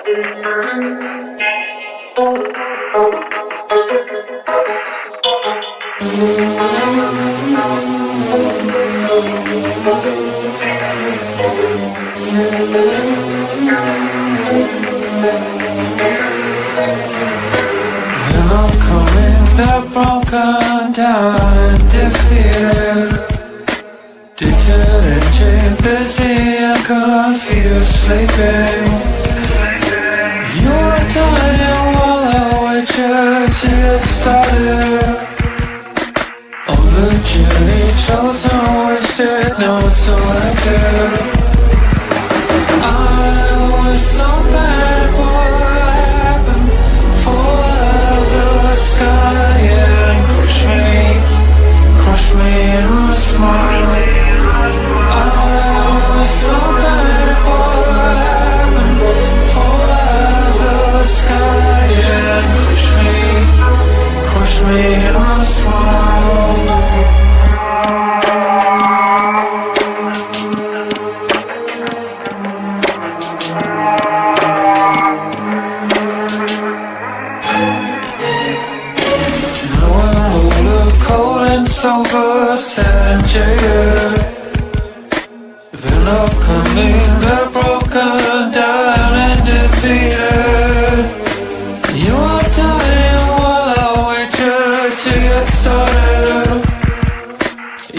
They're broken down and defeated, deterred, busy and confused, sleeping. You're dying while I wait you to get started on the journey chosen, wasted, no selected. I was so bad, what happened? Fall out of the sky and crush me in my smile. I was so bad, what happened? Fall out of the sky and crush me in my smile. Sober, sad and jaded. They're not coming, they're broken down and defeated. You are dying while I wait you to get started.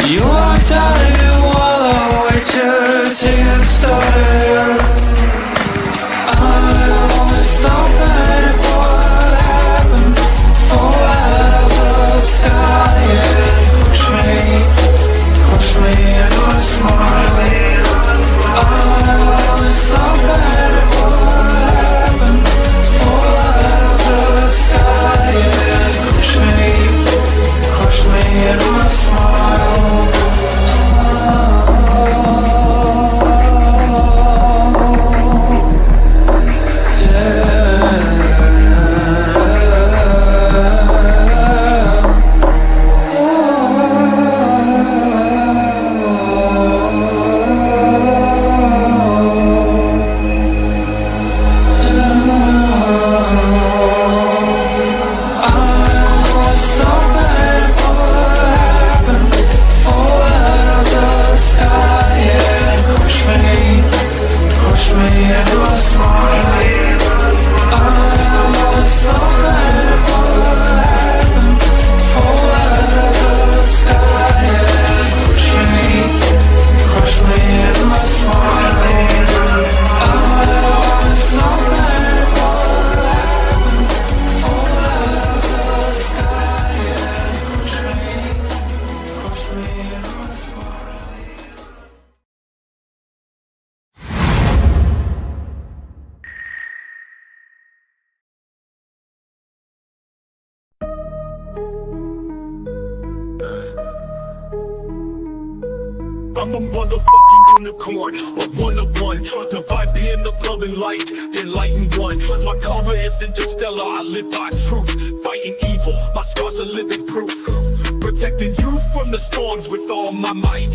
You are dying while I wait you to get started. I was so bad, what happened? Fall out of the sky, yeah. Crush me in my smile. I was so bad, what happened? Fall out of the sky and crush me in my smile. I'm a motherfucking unicorn, a one-of-one. The vibe being the love and light, the enlightened one. My karma isn't just stellar, I live by truth. Fighting evil, my scars are living proof. Protecting you from the storms with all my might.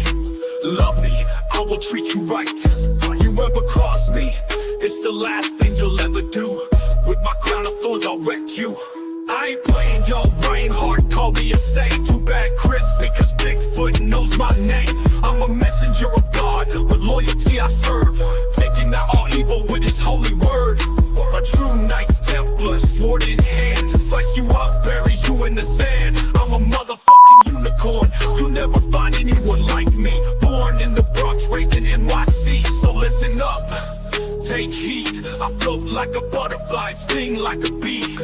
Love me, I will treat you right. You ever cross me, it's the last thing you'll ever do. With my crown of thorns, I'll wreck you. I ain't playing, yo, Ryan Hart, call me a saint. Too bad Chris, because Bigfoot knows my name. I'm a messenger of God, with loyalty I serve, taking out all evil with his holy word. A true Knights Templar, sword in hand, slice you up, bury you in the sand. I'm a motherfucking unicorn, you'll never find anyone like me. Born in the Bronx, raised in NYC, so listen up, take heed. I float like a butterfly, sting like a bee.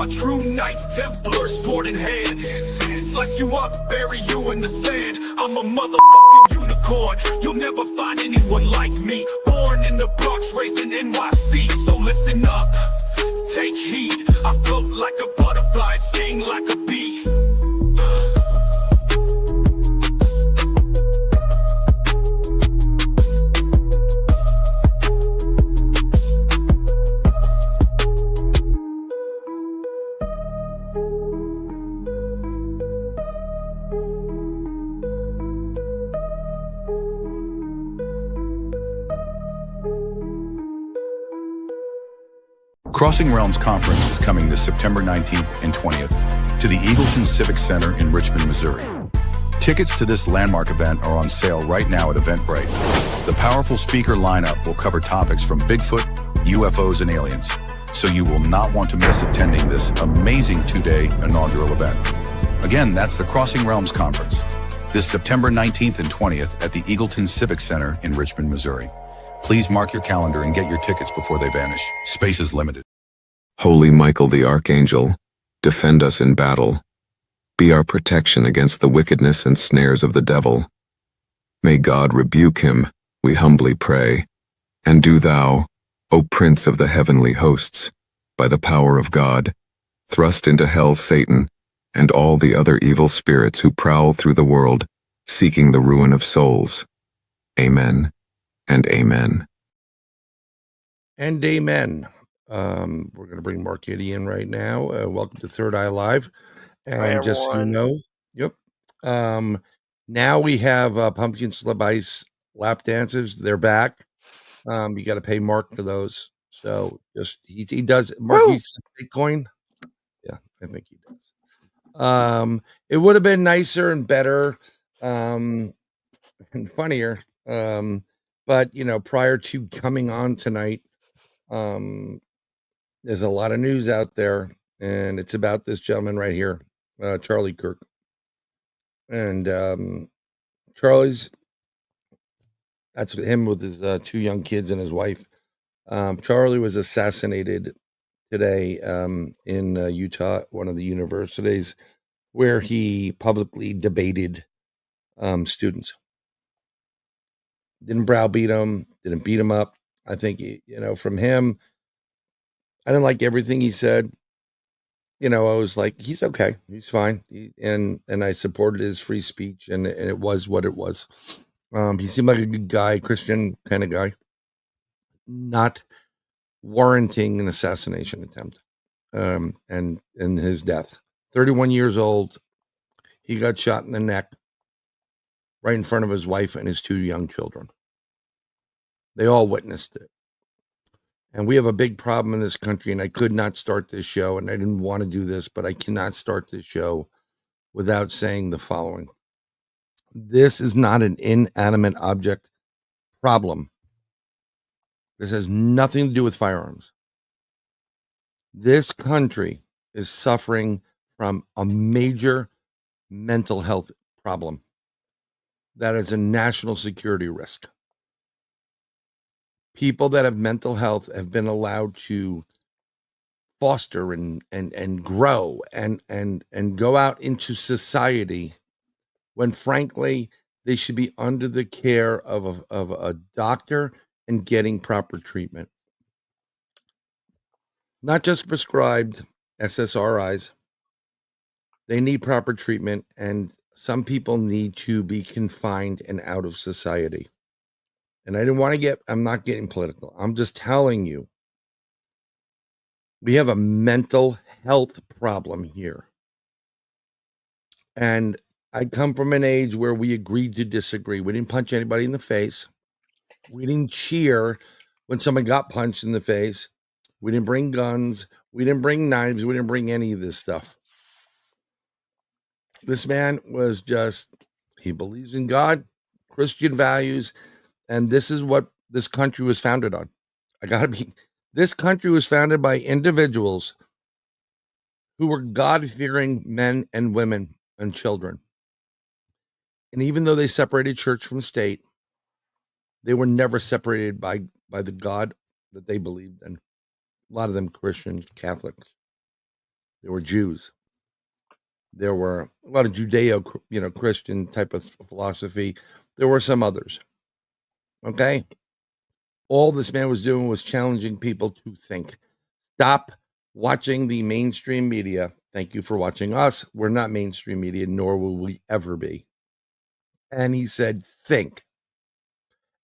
A true Knights Templar, sword in hand, slice you up, bury you in the sand. I'm a motherfucking unicorn, you'll never find anyone like me. Born in the Bronx, raised in NYC, so listen up, take heed. I float like a butterfly, sting like a bee. Crossing Realms Conference is coming this September 19th and 20th to the Eagleton Civic Center in Richmond, Missouri. Tickets to this landmark event are on sale right now at Eventbrite. The powerful speaker lineup will cover topics from Bigfoot, UFOs, and aliens, so you will not want to miss attending this amazing two-day inaugural event. Again, that's the Crossing Realms Conference, this September 19th and 20th at the Eagleton Civic Center in Richmond, Missouri. Please mark your calendar and get your tickets before they vanish. Space is limited. Holy Michael the Archangel, defend us in battle. Be our protection against the wickedness and snares of the devil. May God rebuke him, we humbly pray. And do thou, O Prince of the heavenly hosts, by the power of God, thrust into hell Satan and all the other evil spirits who prowl through the world, seeking the ruin of souls. Amen and amen. And amen. We're going to bring Mark Eddy in right now. Welcome to Third Eye Live. And Hi, just so you everyone. know, now we have Pumpkin Slip Ice lap dances. They're back. You got to pay Mark for those. So just he does. Mark, you accept Bitcoin? Yeah, I think he does. It would have been nicer and better and funnier. But you know, prior to coming on tonight, there's a lot of news out there, and it's about this gentleman right here, Charlie Kirk. And Charlie's, that's him with his two young kids and his wife. Charlie was assassinated today in Utah, one of the universities, where he publicly debated students. Didn't browbeat them, didn't beat them up. I think, from him, I didn't like everything he said. I was like, he's okay, he's fine, and I supported his free speech, and it was what it was. He seemed like a good guy, Christian kind of guy, not warranting an assassination attempt, and his death. 31 years old, he got shot in the neck, right in front of his wife and his two young children. They all witnessed it. And we have a big problem in this country, and I could not start this show, and I didn't want to do this, but I cannot start this show without saying the following. This is not an inanimate object problem. This has nothing to do with firearms. This country is suffering from a major mental health problem that is a national security risk. People that have mental health have been allowed to foster and grow and go out into society when, frankly, they should be under the care of a doctor and getting proper treatment. Not just prescribed SSRIs. They need proper treatment, and some people need to be confined and out of society. And I'm not getting political. I'm just telling you, we have a mental health problem here. And I come from an age where we agreed to disagree. We didn't punch anybody in the face. We didn't cheer when someone got punched in the face. We didn't bring guns. We didn't bring knives. We didn't bring any of this stuff. This man was he believes in God, Christian values, and this is what this country was founded on. This country was founded by individuals who were God-fearing men and women and children. And even though they separated church from state, they were never separated by the God that they believed in. A lot of them Christians, Catholics. They were Jews. There were a lot of Judeo, Christian type of philosophy. There were some others. Okay? All this man was doing was challenging people to think. Stop watching the mainstream media. Thank you for watching us. We're not mainstream media, nor will we ever be. And he said, think.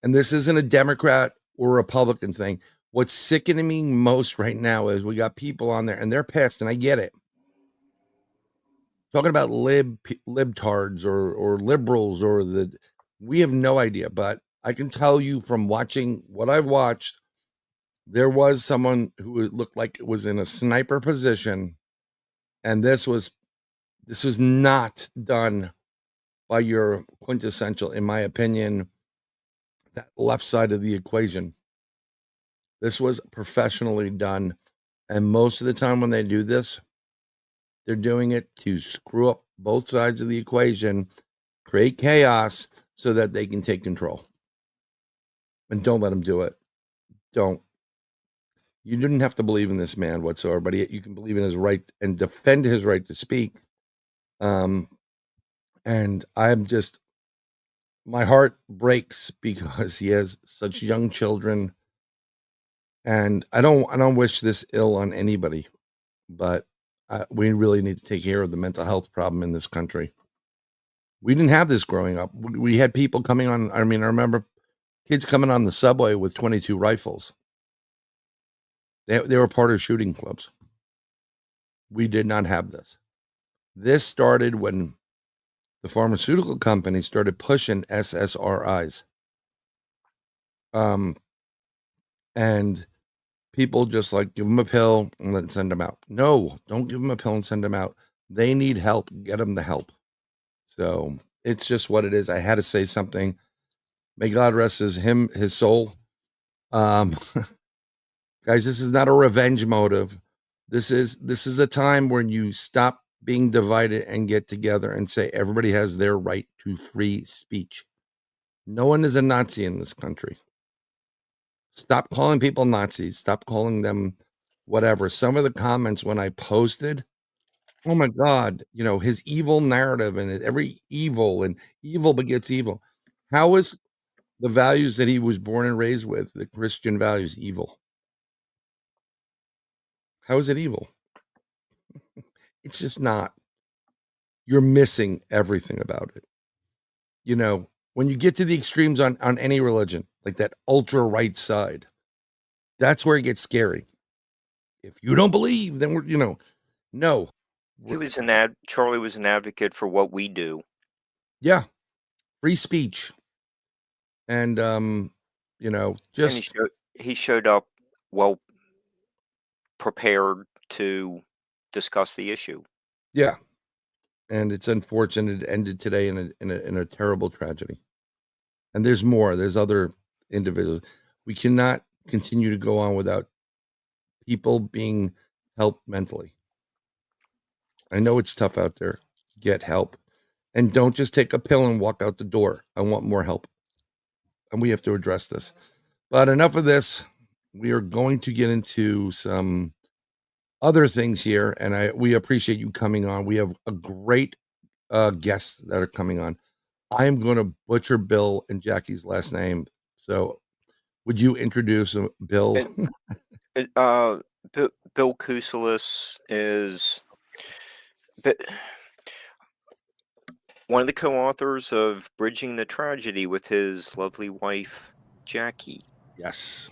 And this isn't a Democrat or Republican thing. What's sickening me most right now is we got people on there, and they're pissed, and I get it. Talking about libtards or liberals we have no idea, but I can tell you from watching what I've watched, There was someone who looked like it was in a sniper position, and this was not done by your quintessential, in my opinion, that left side of the equation. This was professionally done, and most of the time when they do this, they're doing it to screw up both sides of the equation, create chaos so that they can take control. And don't let them do it. Don't. You didn't have to believe in this man whatsoever, but you can believe in his right and defend his right to speak. And I'm just, my heart breaks because he has such young children, and I don't wish this ill on anybody, but we really need to take care of the mental health problem in this country. We didn't have this growing up. We had people coming on. I mean, I remember kids coming on the subway with 22 rifles. They were part of shooting clubs. We did not have this. This started when the pharmaceutical companies started pushing SSRIs. And people just like give them a pill and then send them out. No, don't give them a pill and send them out. They need help. Get them the help. So it's just what it is. I had to say something. May God rest his soul. Guys, this is not a revenge motive. This is a time when you stop being divided and get together and say everybody has their right to free speech. No one is a Nazi in this country. Stop calling people Nazis. Stop calling them whatever. Some of the comments when I posted, oh my God, his evil narrative and every evil and evil begets evil. How is the values that he was born and raised with, the Christian values, evil? How is it evil? It's just not. You're missing everything about it. When you get to the extremes on any religion, like that ultra right side, that's where it gets scary. If you don't believe, then no. Charlie was an advocate for what we do. Yeah. Free speech. And, just. And he showed up well prepared to discuss the issue. Yeah. And it's unfortunate it ended today in a terrible tragedy. And there's more. There's other individuals. We cannot continue to go on without people being helped mentally. I know it's tough out there. Get help. And don't just take a pill and walk out the door. I want more help. And we have to address this. But enough of this. We are going to get into some other things here. And we appreciate you coming on. We have a great guests that are coming on. I'm going to butcher Bill and Jackie's last name. So would you introduce Bill? Bill Kousoulas is one of the co-authors of Bridging the Tragedy with his lovely wife, Jaci. Yes.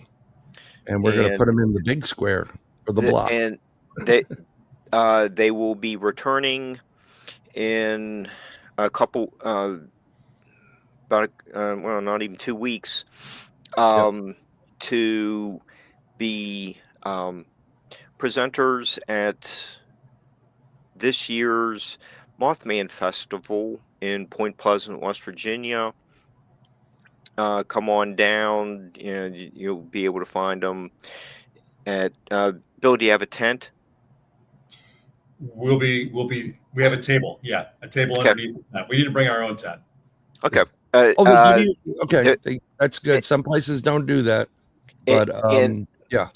And we're going to put him in the big square for the block. And they will be returning in a couple, not even 2 weeks, to be presenters at this year's Mothman Festival in Point Pleasant, West Virginia. Come on down, you'll be able to find them at Bill, do you have a tent? We have a table. Yeah. A table underneath the tent. We need to bring our own tent. Okay. That's good. Some places don't do that, but yeah.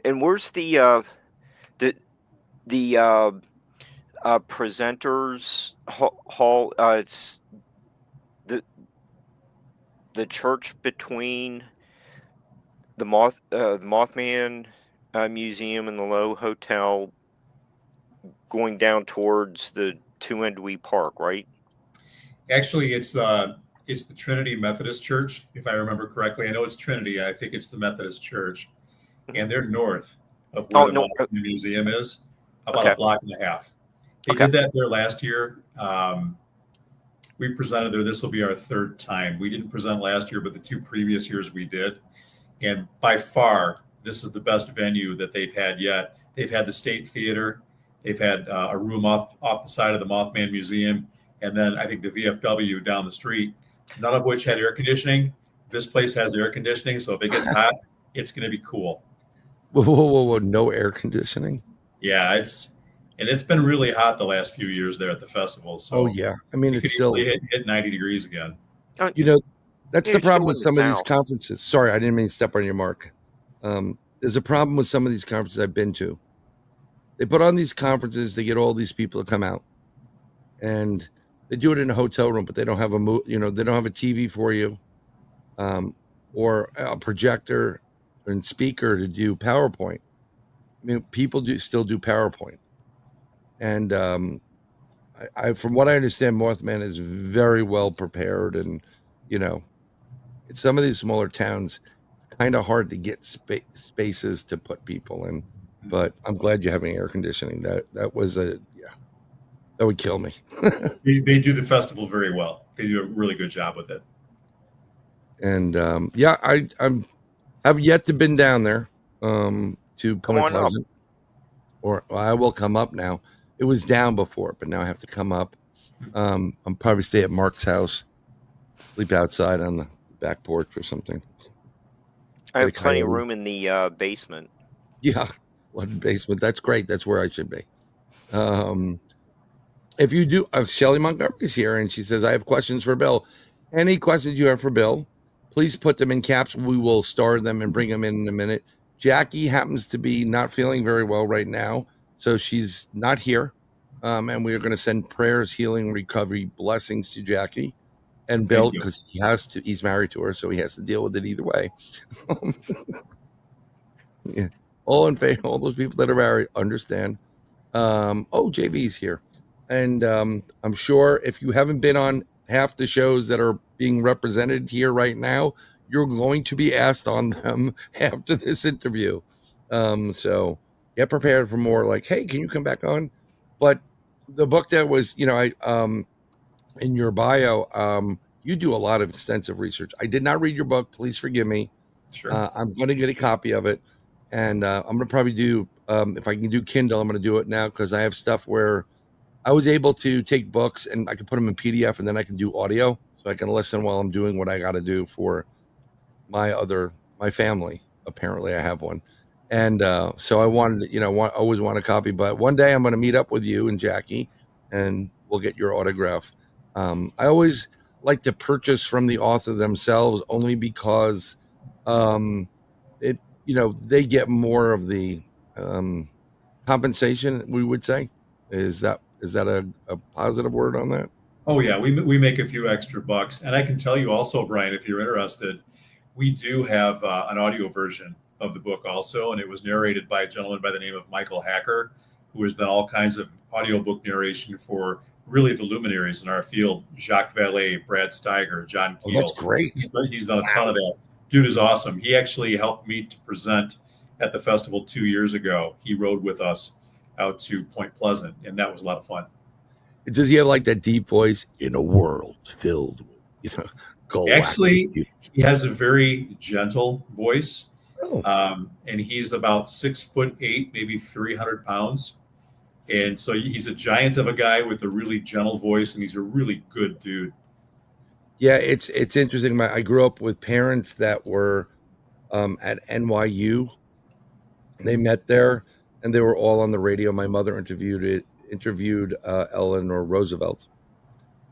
And where's the presenters hall? It's the church between the Mothman Museum and the Lowe Hotel, going down towards the Two-End-Wee Park, right? Actually, it's the Trinity Methodist Church, if I remember correctly. I know it's Trinity. I think it's the Methodist Church, and they're north of where the Mothman Museum is, about a block and a half. They did that there last year. We presented there. This will be our third time. We didn't present last year, but the 2 previous years we did. And by far, this is the best venue that they've had yet. They've had the State Theater. They've had a room off the side of the Mothman Museum. And then I think the VFW down the street, none of which had air conditioning. This place has air conditioning. So if it gets hot, it's going to be cool. Whoa. No air conditioning? Yeah, it's been really hot the last few years there at the festival. So yeah. I mean, it's still hit 90 degrees again. That's the problem with some of these conferences. Sorry, I didn't mean to step on your mark. There's a problem with some of these conferences I've been to. They put on these conferences, they get all these people to come out, and they do it in a hotel room, but they don't have they don't have a TV for you, or a projector and speaker to do PowerPoint. I mean, people still do PowerPoint, and I from what I understand, Mothman is very well prepared, and in some of these smaller towns, it's kind of hard to get spaces to put people in. But I'm glad you're having air conditioning. That was that would kill me. They do the festival very well. They do a really good job with it. And I'm have yet to been down there to Point Pleasant, or I will come up now. It was down before, but now I have to come up. I'm probably stay at Mark's house, sleep outside on the back porch or something. I have plenty of room in the basement. Yeah. One basement. That's great. That's where I should be. If you do, Shelly Montgomery's here, and she says, I have questions for Bill. Any questions you have for Bill, please put them in caps. We will star them and bring them in a minute. Jackie happens to be not feeling very well right now, so she's not here. And we are going to send prayers, healing, recovery, blessings to Jackie and Bill, because he's married to her, so he has to deal with it either way. Yeah. All in favor, all those people that are married understand. JB's here. And I'm sure if you haven't been on half the shows that are being represented here right now, you're going to be asked on them after this interview. So get prepared for more like, hey, can you come back on? But the book that was, in your bio, you do a lot of extensive research. I did not read your book. Please forgive me. Sure. I'm going to get a copy of it. And I'm going to probably do, if I can do Kindle, I'm going to do it now, because I have stuff where I was able to take books and I can put them in PDF, and then I can do audio, so I can listen while I'm doing what I got to do for my family. Apparently I have one. And so I wanted to, always want a copy. But one day I'm going to meet up with you and Jackie, and we'll get your autograph. I always like to purchase from the author themselves, only because they get more of the compensation, we would say. Is that a positive word on that? Oh yeah, we make a few extra bucks. And I can tell you also, Brian, if you're interested, we do have an audio version of the book also, and it was narrated by a gentleman by the name of Michael Hacker, who has done all kinds of audiobook narration for really the luminaries in our field: Jacques Vallée, Brad Steiger, John Keel. Oh, that's great. He's done a ton of that. Dude is awesome. He actually helped me to present at the festival 2 years ago. He rode with us out to Point Pleasant, and that was a lot of fun. Does he have like that deep voice? In a world filled with, Actually, he has a very gentle voice. And he's about 6'8", maybe 300 pounds. And so he's a giant of a guy with a really gentle voice, and he's a really good dude. Yeah, it's interesting. I grew up with parents that were at NYU. They met there, and they were all on the radio. My mother interviewed Eleanor Roosevelt.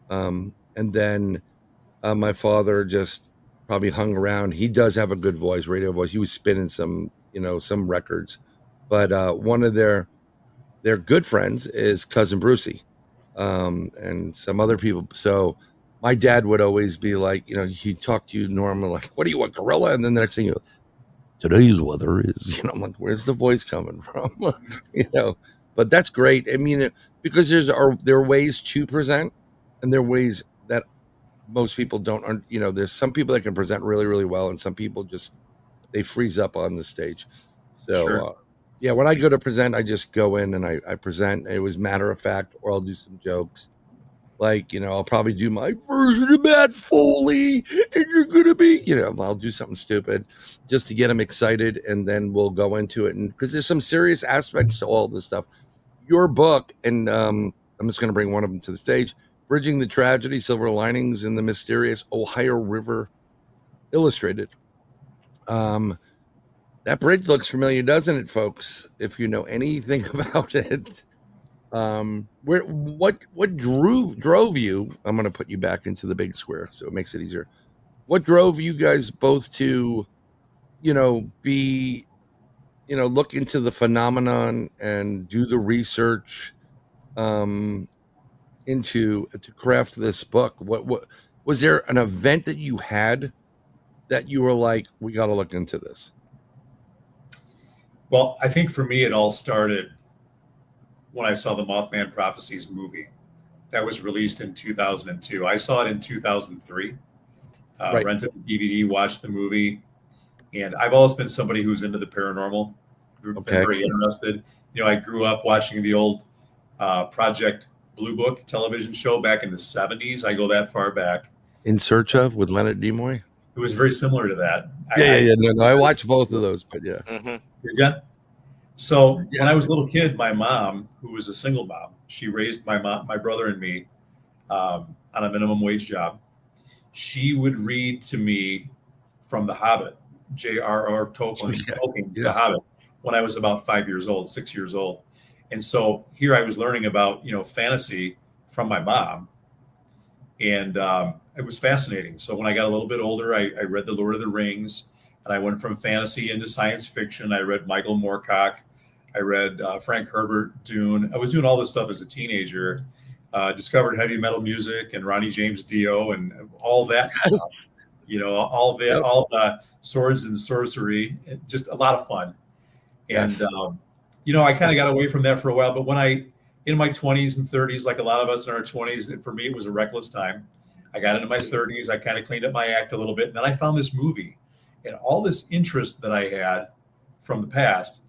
And then my father just probably hung around. He does have a good voice, radio voice. He was spinning some records. But one of their good friends is Cousin Brucey, and some other people. So my dad would always be like, he'd talk to you normal, like, what do you want, gorilla? And then the next thing today's weather is, I'm like, where's the voice coming from? But that's great. I mean, because there are ways to present, and there are ways that most people don't, there's some people that can present really, really well, and some people just, they freeze up on the stage. So, Sure. When I go to present, I just go in and I present. It was matter of fact, or I'll do some jokes. Like, I'll probably do my version of Matt Foley, and you're gonna be, I'll do something stupid just to get them excited, and then we'll go into it. And because there's some serious aspects to all this stuff. Your book, and I'm just gonna bring one of them to the stage, Bridging the Tragedy, Silver Linings in the Mysterious Ohio River Illustrated. That bridge looks familiar, doesn't it, folks? If you know anything about it. What drove you? I'm going to put you back into the big square so it makes it easier. What drove you guys both to, look into the phenomenon and do the research into to craft this book? What was there an event that you had that you were like, we got to look into this? Well, I think for me, it all started when I saw the Mothman Prophecies movie that was released in 2002. I saw it in 2003. Right. Rented the DVD, watched the movie, and I've always been somebody who's into the paranormal. Been very interested. I grew up watching the old Project Blue Book television show back in the 70s. I go that far back. In Search of with Leonard Nimoy. It was very similar to that. Yeah. No, I watched both of those, but yeah. Did you? So when I was a little kid, my mom, who was a single mom, she raised my brother and me on a minimum wage job. She would read to me from The Hobbit, J.R.R. Tolkien's The Hobbit, when I was about 6 years old. And so here I was learning about, fantasy from my mom. And it was fascinating. So when I got a little bit older, I read The Lord of the Rings, and I went from fantasy into science fiction. I read Michael Moorcock. I read Frank Herbert, Dune. I was doing all this stuff as a teenager. Discovered heavy metal music and Ronnie James Dio and all that stuff. All the swords and sorcery. Just a lot of fun. And I kind of got away from that for a while. But when in my 20s and 30s, like a lot of us in our 20s, and for me, it was a reckless time. I got into my 30s. I kind of cleaned up my act a little bit. And then I found this movie. And all this interest that I had from the past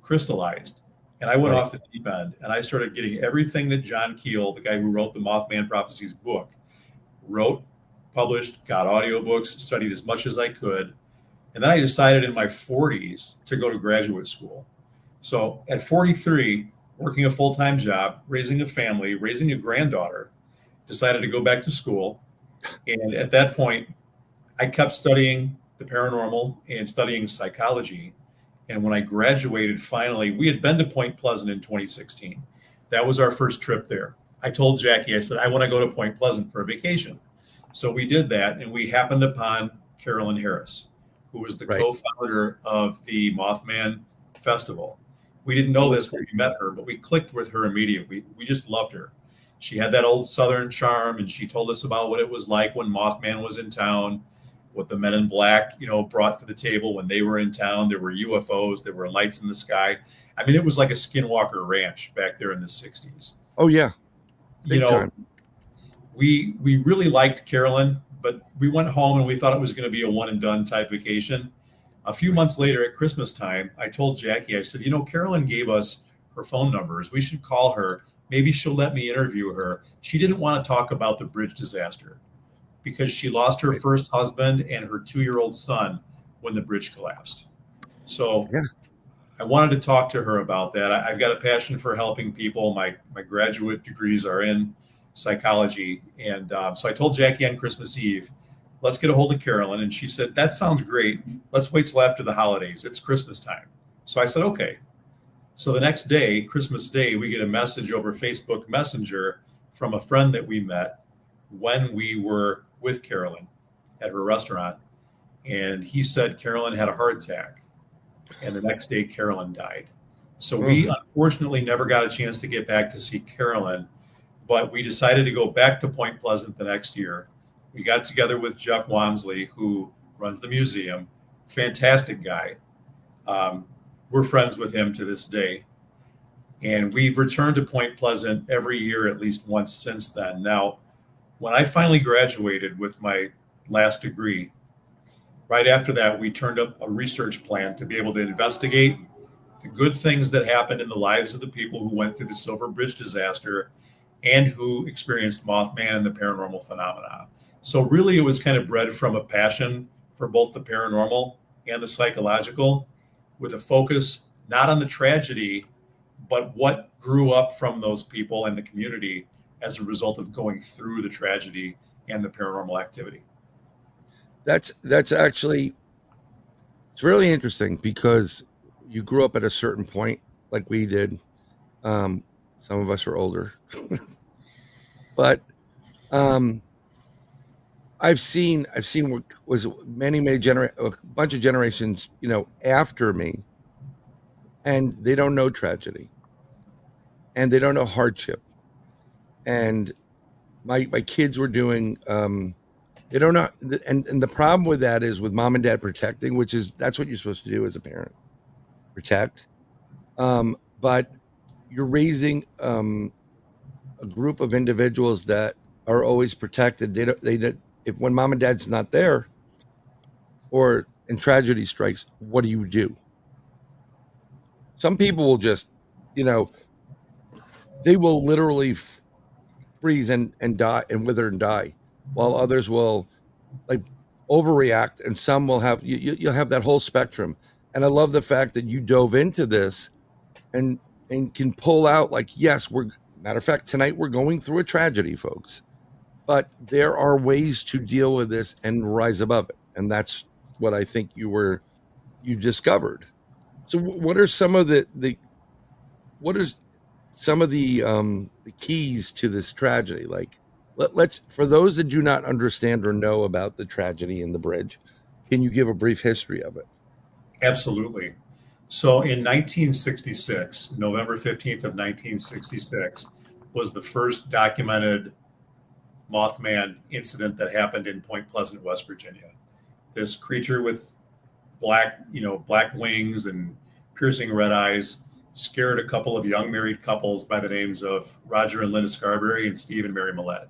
crystallized. And I went off the deep end. And I started getting everything that John Keel, the guy who wrote the Mothman Prophecies book, wrote, published, got audiobooks, studied as much as I could. And then I decided in my 40s to go to graduate school. So at 43, working a full-time job, raising a family, raising a granddaughter, decided to go back to school. And at that point, I kept studying the paranormal and studying psychology. And when I graduated, finally, we had been to Point Pleasant in 2016. That was our first trip there. I told Jackie, I said, I want to go to Point Pleasant for a vacation. So we did that, and we happened upon Carolyn Harris, who was the co-founder of the Mothman Festival. We didn't know this when we met her, but we clicked with her immediately. We just loved her. She had that old Southern charm, and she told us about what it was like when Mothman was in town, what the Men in Black, brought to the table when they were in town. There were UFOs, there were lights in the sky. I mean, it was like a Skinwalker Ranch back there in the 60s. Oh, yeah. Big time. We really liked Carolyn, but we went home and we thought it was going to be a one and done type vacation. A few months later at Christmas time, I told Jackie, I said, Carolyn gave us her phone numbers. We should call her. Maybe she'll let me interview her. She didn't want to talk about the bridge disaster because she lost her first husband and her 2-year-old son when the bridge collapsed. So I wanted to talk to her about that. I've got a passion for helping people. My graduate degrees are in psychology. And so I told Jackie on Christmas Eve, let's get a hold of Carolyn. And she said, that sounds great. Let's wait till after the holidays. It's Christmas time. So I said, okay. So the next day, Christmas Day, we get a message over Facebook Messenger from a friend that we met when we were with Carolyn at her restaurant. And he said Carolyn had a heart attack. And the next day, Carolyn died. So we unfortunately never got a chance to get back to see Carolyn, but we decided to go back to Point Pleasant the next year. We got together with Jeff Wamsley, who runs the museum. Fantastic guy. We're friends with him to this day. And we've returned to Point Pleasant every year at least once since then. Now, when I finally graduated with my last degree, right after that, we turned up a research plan to be able to investigate the good things that happened in the lives of the people who went through the Silver Bridge disaster and who experienced Mothman and the paranormal phenomena. So really it was kind of bred from a passion for both the paranormal and the psychological, with a focus not on the tragedy, but what grew up from those people and the community as a result of going through the tragedy and the paranormal activity. That's actually, it's really interesting because you grew up at a certain point, like we did. Some of us are older, but I've seen what was a bunch of generations, after me, and they don't know tragedy, and they don't know hardship, and my kids were doing. They don't know, and the problem with that is with mom and dad protecting, that's what you're supposed to do as a parent, protect. But you're raising a group of individuals that are always protected. If when mom and dad's not there, and tragedy strikes, what do? Some people will just, they will literally freeze and die and wither and die, while others will like overreact, and some will have you'll have that whole spectrum. And I love the fact that you dove into this and can pull out, like, yes, matter of fact, tonight we're going through a tragedy, folks, but there are ways to deal with this and rise above it. And that's what I think you discovered. So what are some of the keys to this tragedy? Like, let's, for those that do not understand or know about the tragedy in the bridge, can you give a brief history of it? Absolutely. So in 1966, November 15th of 1966, was the first documented Mothman incident that happened in Point Pleasant, West Virginia. This creature with black wings and piercing red eyes scared a couple of young married couples by the names of Roger and Linda Scarberry and Steve and Mary Millette.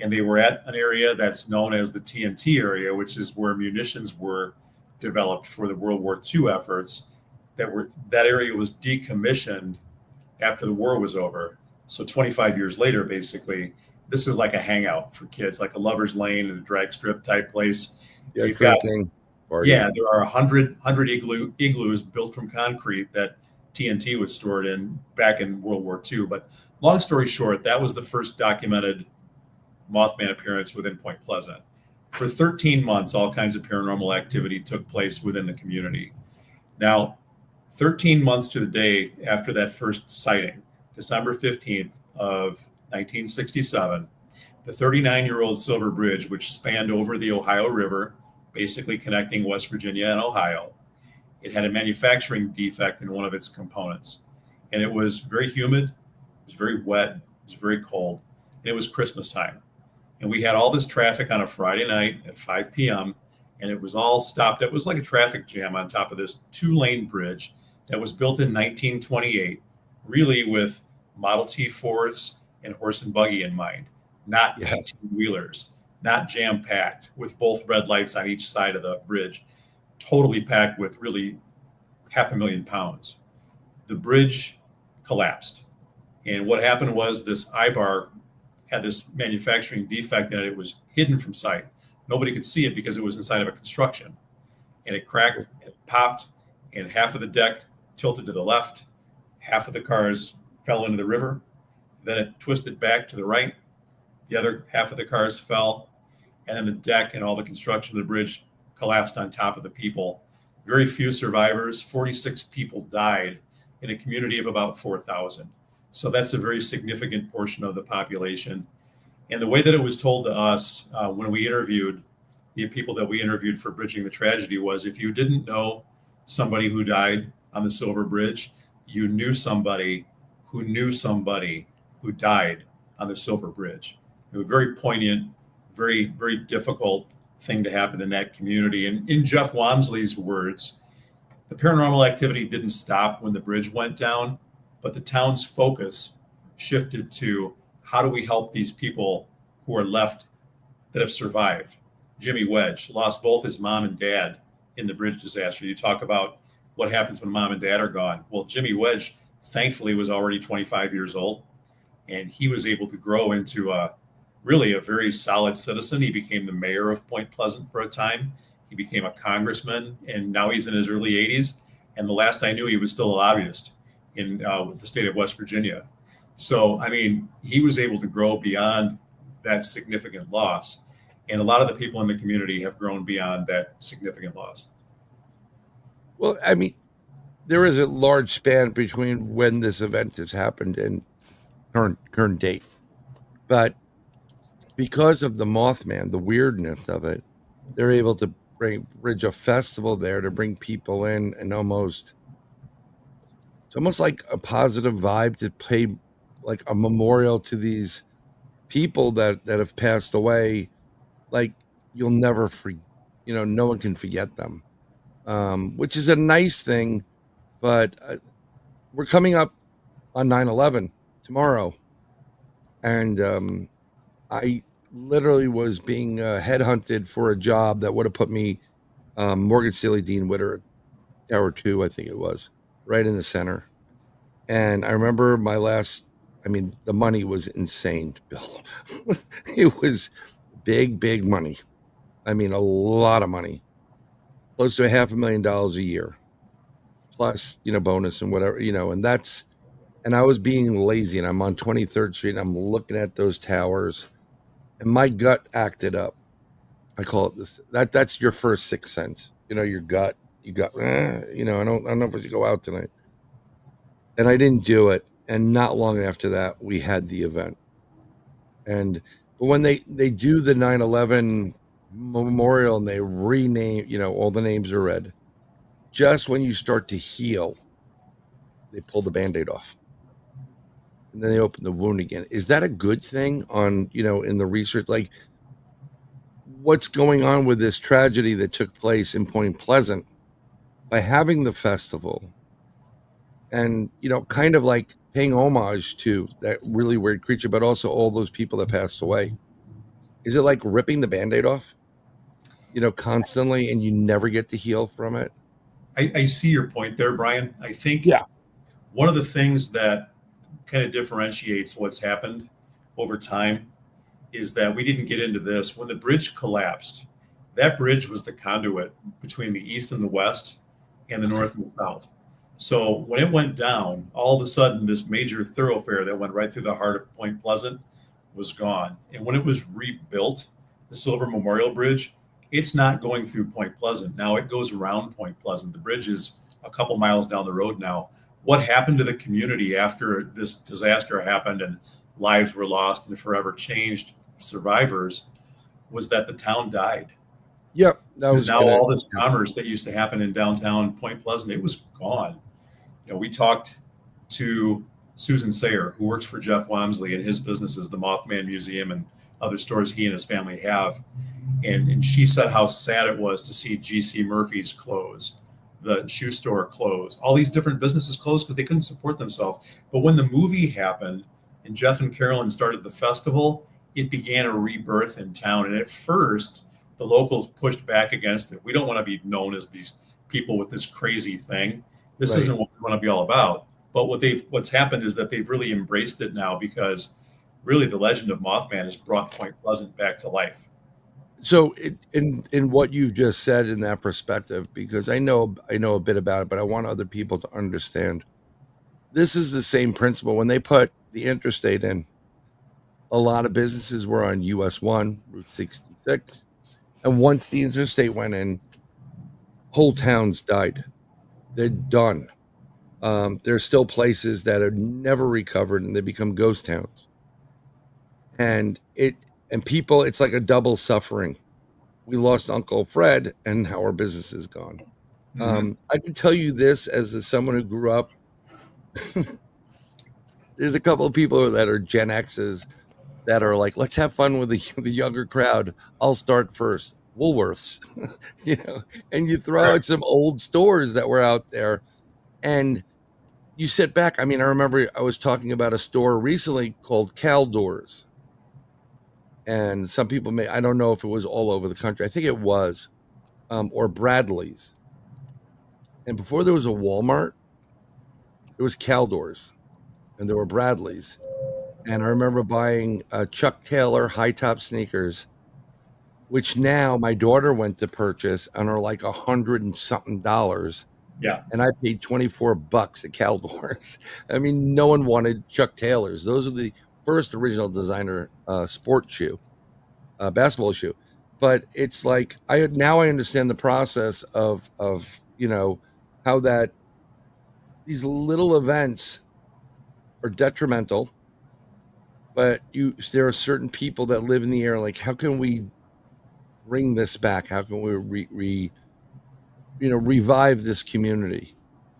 And they were at an area that's known as the TNT area, which is where munitions were developed for the World War II efforts. That area was decommissioned after the war was over. So 25 years later, basically, this is like a hangout for kids, like a lover's lane and a drag strip type place. Yeah, there are 100 igloos built from concrete that TNT was stored in back in World War II. But long story short, that was the first documented Mothman appearance within Point Pleasant. For 13 months, all kinds of paranormal activity took place within the community. Now, 13 months to the day after that first sighting, December 15th of 1967, the 39-year-old Silver Bridge, which spanned over the Ohio River, basically connecting West Virginia and Ohio, it had a manufacturing defect in one of its components. And it was very humid, it was very wet, it was very cold, and it was Christmas time. And we had all this traffic on a Friday night at 5 p.m., and it was all stopped. It was like a traffic jam on top of this 2-lane bridge that was built in 1928, really with Model T Fords and horse and buggy in mind, not 18-wheelers, not jam-packed with both red lights on each side of the bridge, totally packed with really 500,000 pounds. The bridge collapsed. And what happened was this I-bar had this manufacturing defect in it. It was hidden from sight. Nobody could see it because it was inside of a construction. And it cracked, it popped, and half of the deck tilted to the left, half of the cars fell into the river, then it twisted back to the right, the other half of the cars fell, and then the deck and all the construction of the bridge collapsed on top of the people. Very few survivors, 46 people died in a community of about 4,000. So that's a very significant portion of the population. And the way that it was told to us when we interviewed the people that we interviewed for Bridging the Tragedy was, if you didn't know somebody who died on the Silver Bridge, you knew somebody who knew somebody who died on the Silver Bridge. It was very poignant, very, very difficult thing to happen in that community. And in Jeff Wamsley's words, the paranormal activity didn't stop when the bridge went down, but the town's focus shifted to how do we help these people who are left that have survived. Jimmy Wedge lost both his mom and dad in the bridge disaster. You talk about what happens when mom and dad are gone. Well, Jimmy Wedge, thankfully, was already 25 years old. and he was able to grow into really a very solid citizen. He became the mayor of Point Pleasant for a time. He became a congressman, and now he's in his early 80s. And the last I knew, he was still a lobbyist in the state of West Virginia. So, I mean, he was able to grow beyond that significant loss. And a lot of the people in the community have grown beyond that significant loss. Well, I mean, there is a large span between when this event has happened and current date. But because of the Mothman, the weirdness of it, they're able to bridge a festival there to bring people in, and it's almost like a positive vibe to pay like a memorial to these people that have passed away. Like, you'll never forget, no one can forget them, which is a nice thing. But we're coming up on 9/11 tomorrow, and I literally was being headhunted for a job that would have put me Morgan Stanley Dean Witter, Tower 2, I think it was, right in the center. And I remember the money was insane, Bill. It was big money. I mean, a lot of money, close to $500,000 a year, plus, bonus and whatever, and I was being lazy, and I'm on 23rd Street, and I'm looking at those towers, and my gut acted up. I call it this. That's your first sixth sense. Your gut. You got. I don't know if I should go out tonight. And I didn't do it. And not long after that, we had the event. But when they do the 9/11 memorial and they rename, all the names are red. Just when you start to heal, they pull the Band-Aid off. And then they open the wound again. Is that a good thing in the research? Like, what's going on with this tragedy that took place in Point Pleasant by having the festival and, kind of like paying homage to that really weird creature, but also all those people that passed away? Is it like ripping the Band-Aid off, constantly, and you never get to heal from it? I see your point there, Brian. I think one of the things that kind of differentiates what's happened over time is that we didn't get into this. When the bridge collapsed, that bridge was the conduit between the east and the west and the north and the south. So when it went down, all of a sudden, this major thoroughfare that went right through the heart of Point Pleasant was gone. And when it was rebuilt, the Silver Memorial Bridge, it's not going through Point Pleasant. Now it goes around Point Pleasant. The bridge is a couple miles down the road now. What happened to the community after this disaster happened and lives were lost and forever changed survivors was that the town died. Yep. All this commerce that used to happen in downtown Point Pleasant, it was gone. We talked to Susan Sayer, who works for Jeff Wamsley, and his business is the Mothman Museum and other stores he and his family have. And she said how sad it was to see G.C. Murphy's close, the shoe store close, all these different businesses close because they couldn't support themselves. But when the movie happened and Jeff and Carolyn started the festival, it began a rebirth in town. And at first, the locals pushed back against it. We don't want to be known as these people with this crazy thing. This isn't what we want to be all about. But what's happened is that they've really embraced it now because really the legend of Mothman has brought Point Pleasant back to life. So in what you've just said in that perspective, because I know a bit about it, but I want other people to understand. This is the same principle. When they put the interstate in, a lot of businesses were on US 1, Route 66. And once the interstate went in, whole towns died. They're done. There's still places that are never recovered and they become ghost towns. And people, it's like a double suffering. We lost Uncle Fred and now our business is gone. Mm-hmm. I can tell you this as someone who grew up. There's a couple of people that are Gen X's that are like, let's have fun with the younger crowd. I'll start first. Woolworths, and you throw out some old stores that were out there and you sit back. I mean, I remember I was talking about a store recently called Caldors. And some people I don't know if it was all over the country. I think it was, or Bradley's. And before there was a Walmart, there was Caldors and there were Bradley's. And I remember buying Chuck Taylor high top sneakers, which now my daughter went to purchase and are like $100 and something. Yeah. And I paid $24 at Caldor's. I mean, no one wanted Chuck Taylors. Those are the first original designer sport shoe, basketball shoe. But it's like I understand the process of how that these little events are detrimental, but there are certain people that live in the area. Like, how can we bring this back? How can we revive this community?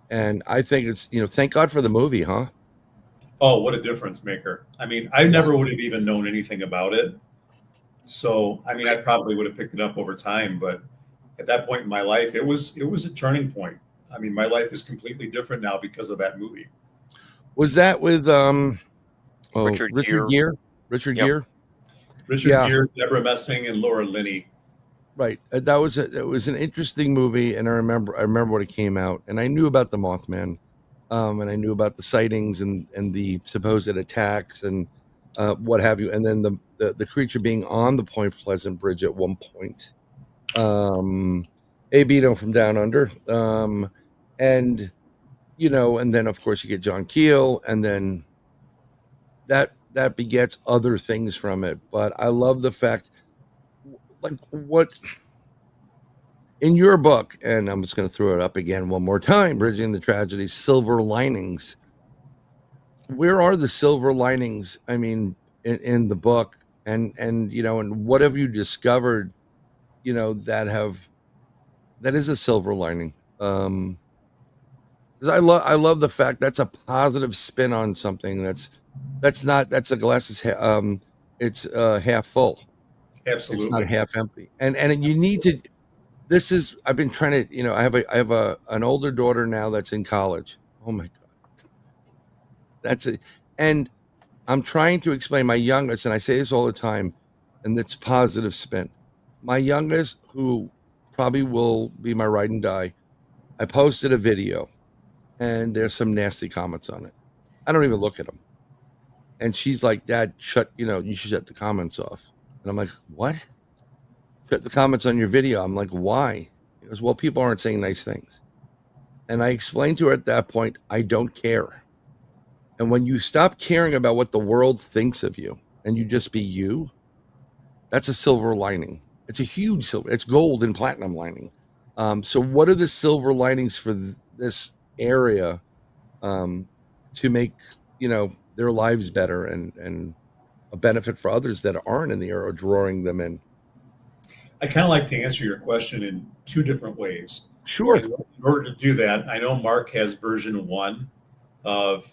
And I think it's thank God for the movie, huh? Oh, what a difference maker. I mean, I never would have even known anything about it. So, I mean, I probably would have picked it up over time, but at that point in my life, it was a turning point. I mean, my life is completely different now because of that movie. Was that with Richard Gere? Richard Gere? Richard Gere, Deborah Messing, and Laura Linney. Right. That was an interesting movie, and I remember when it came out, and I knew about the Mothman, and I knew about the sightings and the supposed attacks and what have you, and then the creature being on the Point Pleasant Bridge at one point. Abito from Down Under, and and then of course you get John Keel, and then that begets other things from it. But I love the fact, like, what in your book, and I'm just going to throw it up again one more time, Bridging the Tragedy, silver linings. Where are the silver linings? I mean, in the book, and and what have you discovered, that is a silver lining? Because I love the fact that's a positive spin on something that's a glass is it's half full. Absolutely. It's not half empty. And you need to, I've been trying to, I have an older daughter now that's in college. Oh my God. That's it. And I'm trying to explain my youngest, and I say this all the time, and it's positive spin. My youngest, who probably will be my ride and die, I posted a video and there's some nasty comments on it. I don't even look at them. And she's like, Dad, you should shut the comments off. And I'm like, what? Shut the comments on your video. I'm like, why? He goes, well, people aren't saying nice things. And I explained to her at that point, I don't care. And when you stop caring about what the world thinks of you and you just be you, that's a silver lining. It's a huge silver. It's gold and platinum lining. So what are the silver linings for this area to make, their lives better and a benefit for others that aren't in the area, drawing them in? I kind of like to answer your question in two different ways. Sure. In order to do that, I know Mark has version 1 of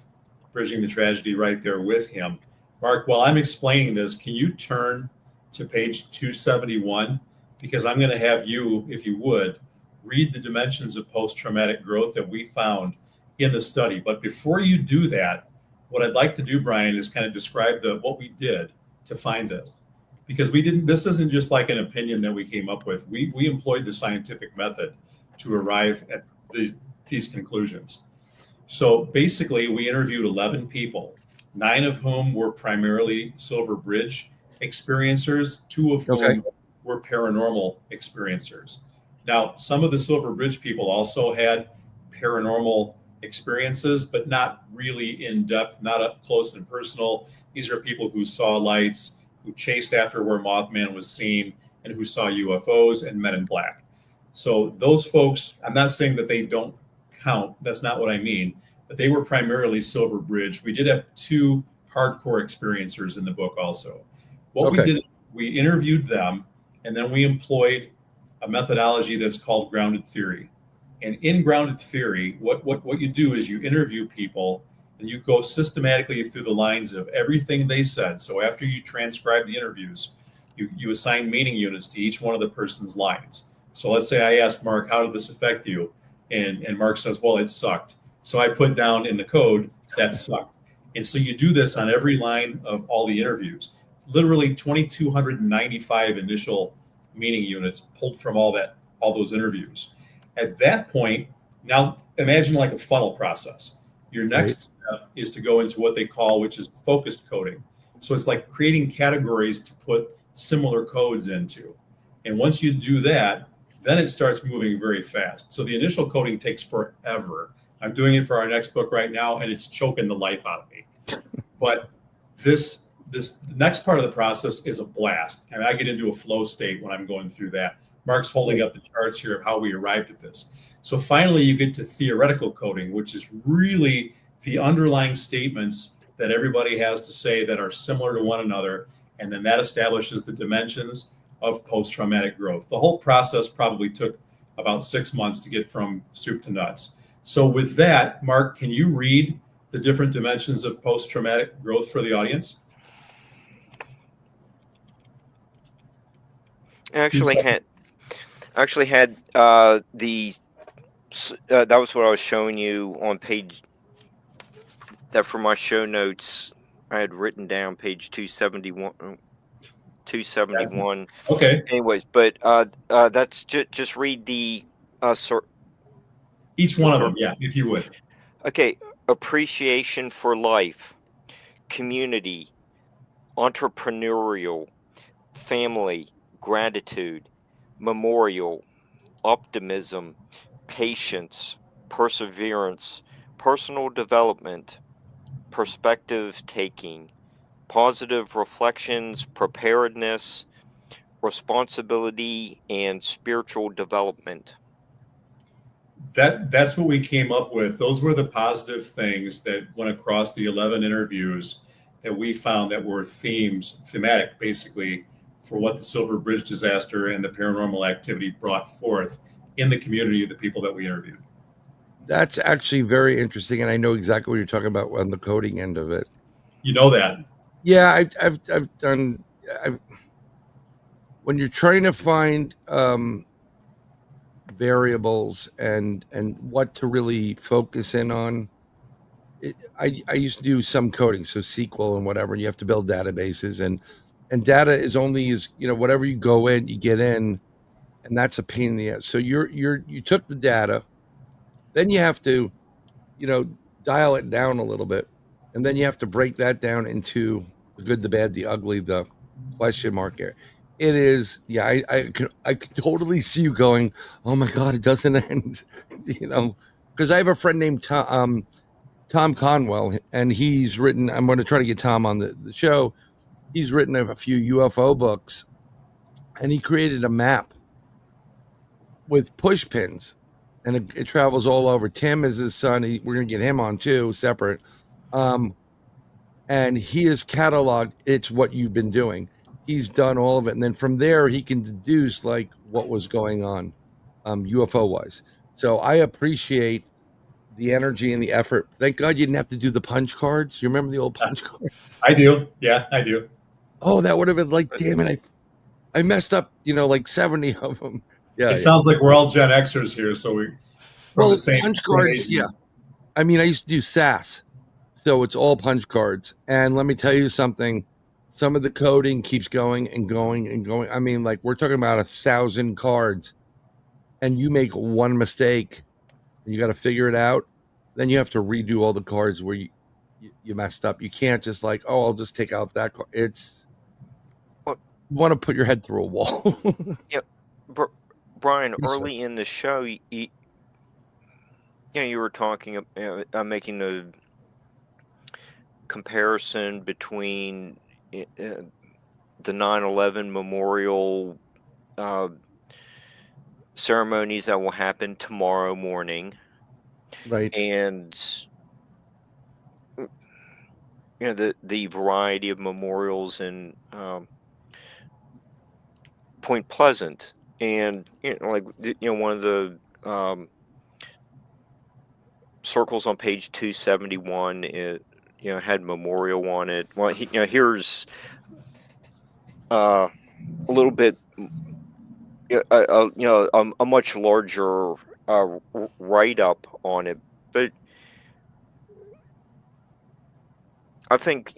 Bridging the Tragedy right there with him. Mark, while I'm explaining this, can you turn to page 271? Because I'm going to have you, if you would, read the dimensions of post-traumatic growth that we found in the study. But before you do that, what I'd like to do, Bryan, is kind of describe what we did to find this. Because this isn't just like an opinion that we came up with. We employed the scientific method to arrive at these conclusions. So basically, we interviewed 11 people, 9 of whom were primarily Silver Bridge experiencers, 2 of whom were paranormal experiencers. Now, some of the Silver Bridge people also had paranormal experiences, but not really in depth, not up close and personal. These are people who saw lights, who chased after where Mothman was seen, and who saw UFOs and Men in Black. So those folks, I'm not saying that they don't count. That's not what I mean. But they were primarily Silver Bridge. We did have 2 hardcore experiencers in the book also. What we did, we interviewed them, and then we employed a methodology that's called grounded theory. And in grounded theory, what you do is you interview people and you go systematically through the lines of everything they said. So after you transcribe the interviews, you assign meaning units to each one of the person's lines. So let's say I asked Mark, how did this affect you? And Mark says, well, it sucked. So I put down in the code, that sucked. And so you do this on every line of all the interviews. Literally 2,295 initial meaning units pulled from all those interviews. At that point, now imagine like a funnel process. Your next step is to go into what they call, which is focused coding. So it's like creating categories to put similar codes into. And once you do that, then it starts moving very fast. So the initial coding takes forever. I'm doing it for our next book right now, and it's choking the life out of me. But this next part of the process is a blast. And I get into a flow state when I'm going through that. Mark's holding up the charts here of how we arrived at this. So finally, you get to theoretical coding, which is really the underlying statements that everybody has to say that are similar to one another. And then that establishes the dimensions of post-traumatic growth. The whole process probably took about 6 months to get from soup to nuts. So with that, Mark, can you read the different dimensions of post-traumatic growth for the audience? I actually had that was what I was showing you on page, that for my show notes I had written down page 271. Okay. Anyways, but that's just read the each one of them, yeah, if you would. Okay. Appreciation for life, community, entrepreneurial, family, gratitude, memorial, optimism, patience, perseverance, personal development, perspective taking, positive reflections, preparedness, responsibility, and spiritual development. That's what we came up with. Those were the positive things that went across the 11 interviews that we found that were thematic, basically, for what the Silver Bridge disaster and the paranormal activity brought forth in the community of the people that we interviewed. That's actually very interesting, and I know exactly what you're talking about on the coding end of it. You know that? Yeah, I've done. When you're trying to find variables and what to really focus in on, I used to do some coding, so SQL and whatever. And you have to build databases, and data is only as whatever you go in, you get in, and that's a pain in the ass. So you took the data, then you have to dial it down a little bit, and then you have to break that down into the good, the bad, the ugly, the question mark area. It is, yeah, I can totally see you going, oh my God, it doesn't end, because I have a friend named Tom Conwell, and he's written, I'm going to try to get Tom on the show. He's written a few UFO books, and he created a map with push pins, and it travels all over. Tim is his son. We're going to get him on too, separate. And he has cataloged, it's what you've been doing. He's done all of it. And then from there, he can deduce like what was going on UFO wise. So I appreciate the energy and the effort. Thank God you didn't have to do the punch cards. You remember the old punch cards? I do. Yeah, I do. Oh, that would have been like, damn it. I messed up, like 70 of them. Yeah. It sounds like we're all Gen Xers here. So the same punch cards. Yeah. I mean, I used to do SAS. So it's all punch cards. And let me tell you something. Some of the coding keeps going and going and going. I mean, like we're talking about 1,000 cards, and you make one mistake and you got to figure it out. Then you have to redo all the cards where you messed up. You can't just like, oh, I'll just take out that card. It's you want to put your head through a wall. Yeah. Bryan, yes, early in the show, you were talking, making the comparison between the 9/11 memorial ceremonies that will happen tomorrow morning, right? And the variety of memorials in Point Pleasant, and one of the circles on page 271, it had memorial on it. Well, here's a little bit, a much larger write up on it, but I think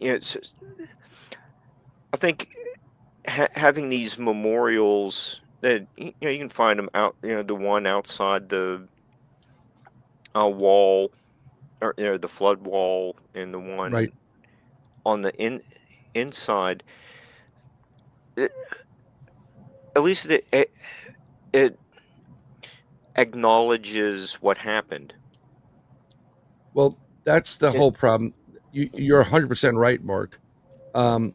having these memorials that you can find them out, the one outside the wall or the flood wall and the one Right. on the inside. It, at least it acknowledges what happened. Well, that's the It, whole problem. You're 100% right, Mark. Um,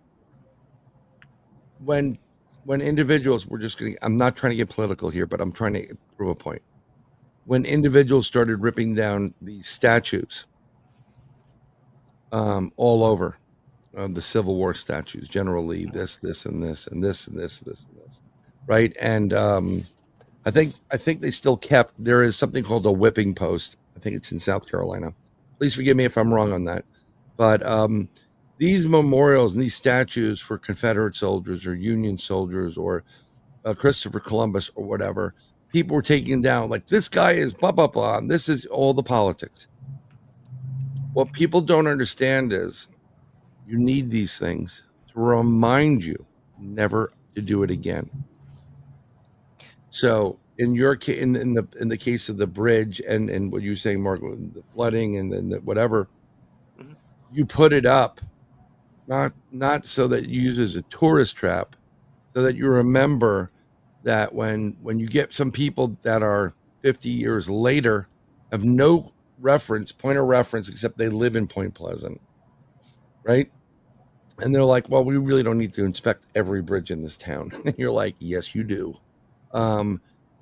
when individuals, I'm not trying to get political here, but I'm trying to prove a point. When individuals started ripping down the statues all over, the Civil War statues, General Lee, this, and this, and this, and this, and this, right? And I think they still kept. There is something called a whipping post. I think it's in South Carolina. Please forgive me if I'm wrong on that. But these memorials and these statues for Confederate soldiers or Union soldiers or Christopher Columbus or whatever, people were taking down like this guy is blah blah blah. And this is all the politics. What people don't understand is you need these things to remind you never to do it again. So in your case, in the case of the bridge and what you were saying, Mark, the flooding and then whatever, Mhm. you put it up not so that you use it as a tourist trap, so that you remember that when you get some people that are 50 years later have no point of reference except they live in Point Pleasant, right? And they're like, well, we really don't need to inspect every bridge in this town. And you're like, yes, you do.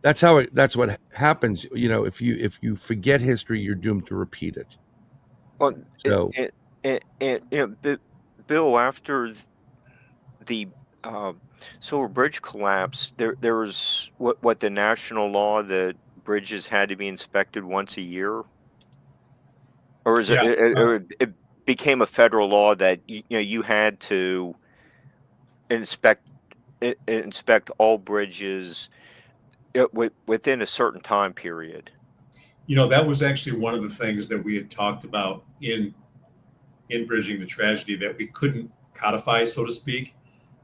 That's what happens. If you forget history, you're doomed to repeat it. Well, So Bill, after the Silver Bridge collapse, there was what the national law that bridges had to be inspected once a year, or is Yeah. it became a federal law that you had to inspect all bridges within a certain time period. That was actually one of the things that we had talked about in Bridging the Tragedy, that we couldn't codify, so to speak,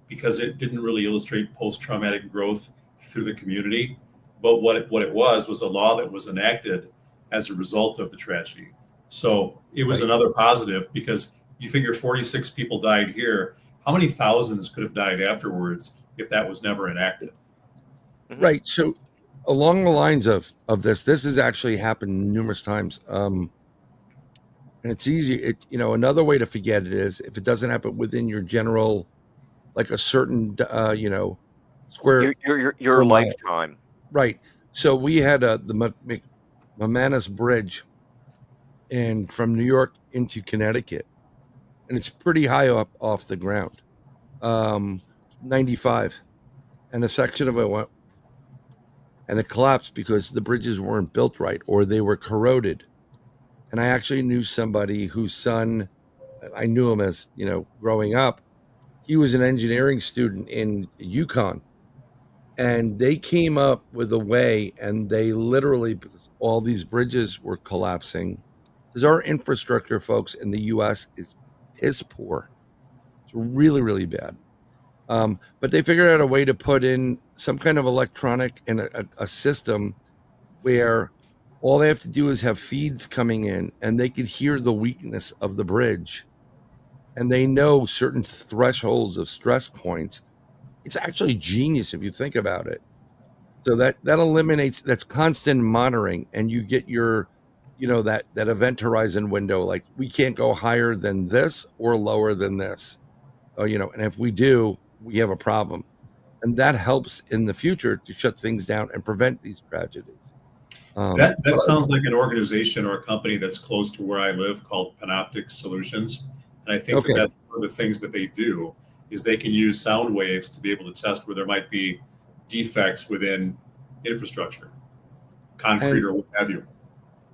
because it didn't really illustrate post-traumatic growth through the community. But what it was a law that was enacted as a result of the tragedy. So it was another positive, because you figure 46 people died here. How many thousands could have died afterwards if that was never enacted? Mm-hmm. Right. So along the lines of this has actually happened numerous times. And it's easy. Another way to forget it is if it doesn't happen within your general, like a certain, square your lifetime. Right. So we had the McManus Bridge and from New York into Connecticut, and it's pretty high up off the ground, 95, and a section of it went, and it collapsed because the bridges weren't built right or they were corroded. And I actually knew somebody whose son, I knew him as, growing up, he was an engineering student in Yukon, and they came up with a way, and they literally, because all these bridges were collapsing, because our infrastructure, folks, in the U.S. is piss poor. It's really, really bad. But they figured out a way to put in some kind of electronic and a system where all they have to do is have feeds coming in, and they could hear the weakness of the bridge, and they know certain thresholds of stress points. It's actually genius if you think about it. So that eliminates, that's constant monitoring, and you get your, that event horizon window. Like, we can't go higher than this or lower than this. And if we do, we have a problem. And that helps in the future to shut things down and prevent these tragedies. That sounds like an organization or a company that's close to where I live called Panoptic Solutions. And I think that's one of the things that they do is they can use sound waves to be able to test where there might be defects within infrastructure, concrete or what have you.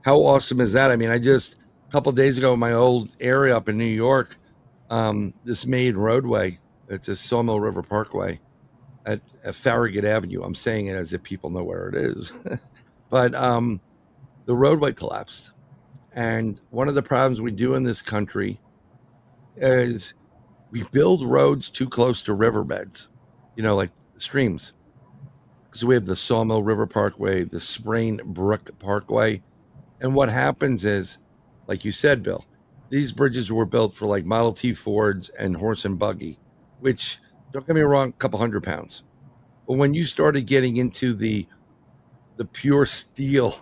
How awesome is that? I mean, a couple of days ago, in my old area up in New York, this main roadway, it's a Sawmill River Parkway at Farragut Avenue. I'm saying it as if people know where it is. But the roadway collapsed. And one of the problems we do in this country is we build roads too close to riverbeds, like streams. So we have the Sawmill River Parkway, the Sprain Brook Parkway. And what happens is, like you said, Bill, these bridges were built for like Model T Fords and horse and buggy, which, don't get me wrong, a couple 100 pounds. But when you started getting into the pure steel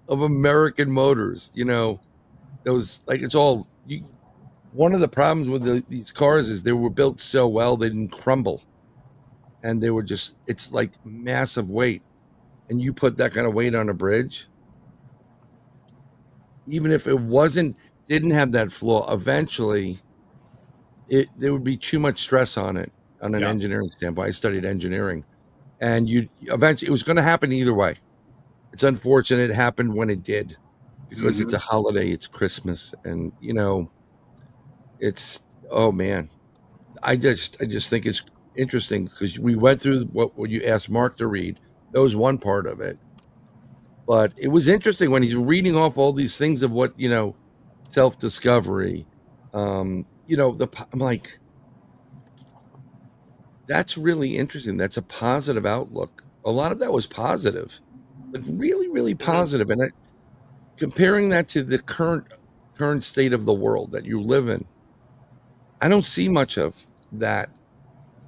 of American motors, those, like, it's all one of the problems with these cars is they were built so well they didn't crumble, and they were just, it's like massive weight, and you put that kind of weight on a bridge, even if it didn't have that flaw, eventually there would be too much stress on it on an engineering standpoint. I studied engineering, and eventually it was going to happen either way. It's unfortunate it happened when it did, because it's a holiday, it's Christmas, and it's, oh man, I just think it's interesting because we went through what you asked Mark to read. That was one part of it, but it was interesting when he's reading off all these things of what self-discovery. I'm like, that's really interesting. That's a positive outlook. A lot of that was positive, like really, really positive. And comparing that to the current state of the world that you live in, I don't see much of that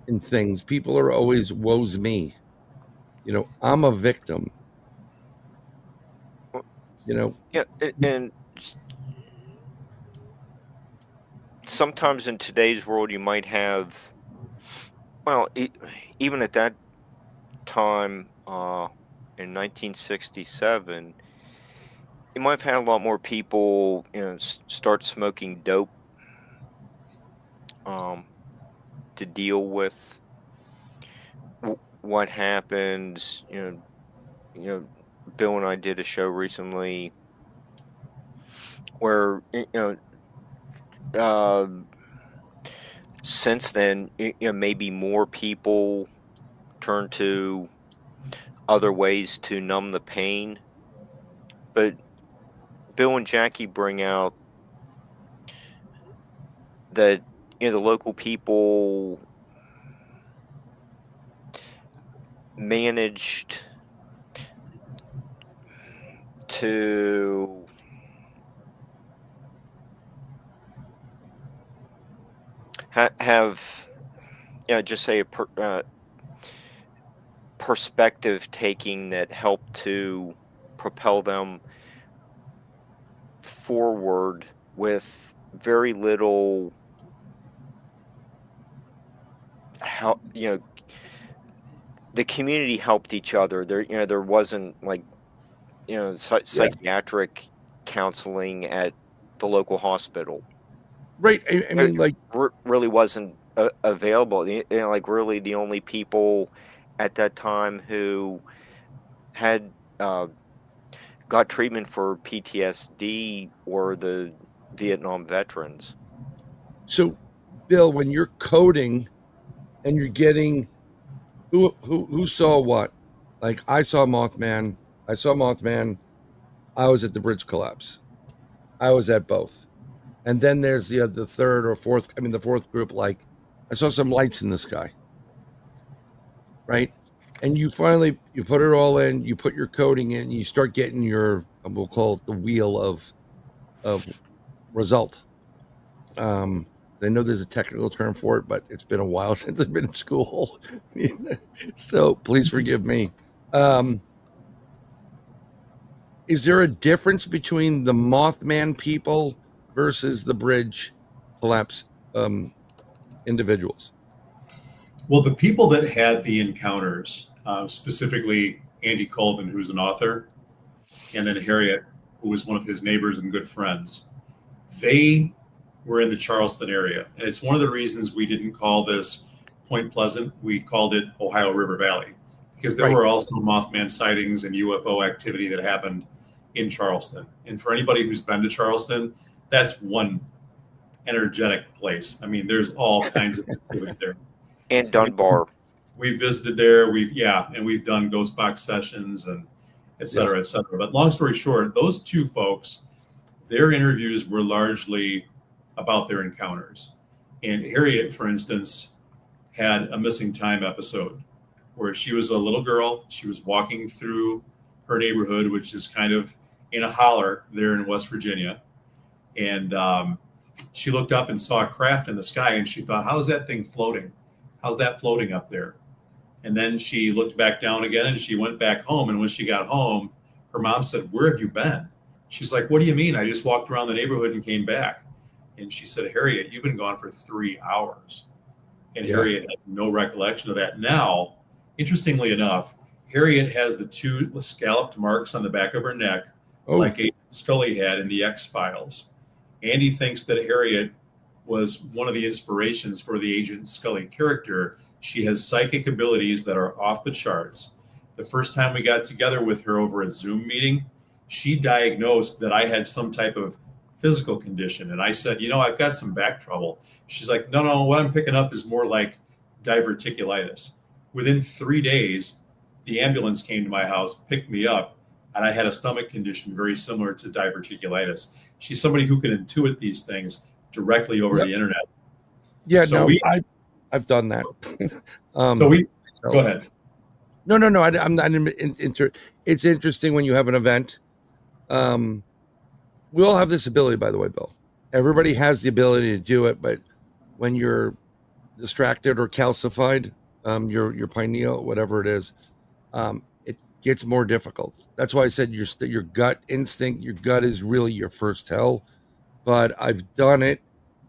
in things. People are always, woe's me. I'm a victim. Yeah, and sometimes in today's world, you might have, well, even at that time, in 1967, you might have had a lot more people, start smoking dope, to deal with what happens. Bill and I did a show recently where, since then, maybe more people turn to other ways to numb the pain. But Bill and Jackie bring out that, the local people managed to have, just say a perspective taking that helped to propel them forward with very little help. The community helped each other. There wasn't like, psychiatric counseling at the local hospital. Right. I mean, like, really wasn't available. Like, really the only people at that time who had got treatment for PTSD were the Vietnam veterans. So, Bill, when you're coding and you're getting who saw what, like I saw Mothman. I was at the bridge collapse. I was at both. And then there's the third or fourth, the fourth group, like I saw some lights in the sky. Right? And you finally, you put it all in, you put your coding in, you start getting your, we'll call it the wheel of result. I know there's a technical term for it, but it's been a while since I've been in school. So please forgive me. Is there a difference between the Mothman people versus the bridge collapse individuals? Well, the people that had the encounters, specifically Andy Colvin, who's an author, and then Harriet, who was one of his neighbors and good friends, they were in the Charleston area. And it's one of the reasons we didn't call this Point Pleasant. We called it Ohio River Valley, because there were also Mothman sightings and UFO activity that happened in Charleston. And for anybody who's been to Charleston, that's one energetic place. I mean, there's all kinds of activity there. And Dunbar. We visited there. We've done ghost box sessions and et cetera, et cetera. But long story short, those two folks, their interviews were largely about their encounters. And Harriet, for instance, had a missing time episode where she was a little girl. She was walking through her neighborhood, which is kind of in a holler there in West Virginia. And she looked up and saw a craft in the sky, and she thought, how is that thing floating? How's that floating up there? And then she looked back down again, and she went back home. And when she got home, her mom said, where have you been? She's like, what do you mean? I just walked around the neighborhood and came back. And she said, Harriet, you've been gone for 3 hours. And Harriet had no recollection of that. Now, interestingly enough, Harriet has the 2 scalloped marks on the back of her neck, like Agent Scully had in the X-Files. Andy thinks that Harriet was one of the inspirations for the Agent Scully character. She has psychic abilities that are off the charts. The first time we got together with her over a Zoom meeting, she diagnosed that I had some type of physical condition. And I said, I've got some back trouble. She's like, no, what I'm picking up is more like diverticulitis. Within 3 days, the ambulance came to my house, picked me up, and I had a stomach condition very similar to diverticulitis. She's somebody who can intuit these things directly over the internet. Yeah, so I've done that. Go ahead. No, I'm not it's interesting when you have an event. We all have this ability, by the way, Bill. Everybody has the ability to do it, but when you're distracted or calcified, your pineal, whatever it is, it gets more difficult. That's why I said your gut instinct, your gut is really your first tell. But I've done it,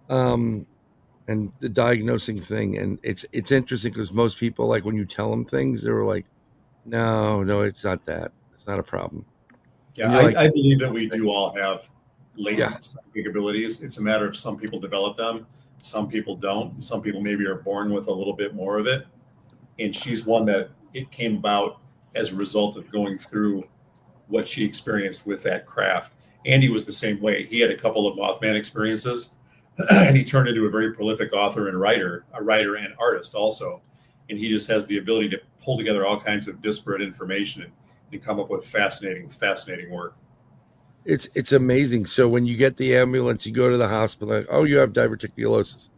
and the diagnosing thing, and it's interesting because most people, like when you tell them things, they're like, no, it's not that. It's not a problem. Yeah, I believe that we do all have latent psychic abilities. It's a matter of some people develop them, some people don't. Some people maybe are born with a little bit more of it. And she's one that it came about as a result of going through what she experienced with that craft. Andy was the same way. He had a couple of Mothman experiences, and he turned into a very prolific author and a writer and artist also. And he just has the ability to pull together all kinds of disparate information and come up with fascinating work. It's amazing. So when you get the ambulance, you go to the hospital, like, oh, you have diverticulosis,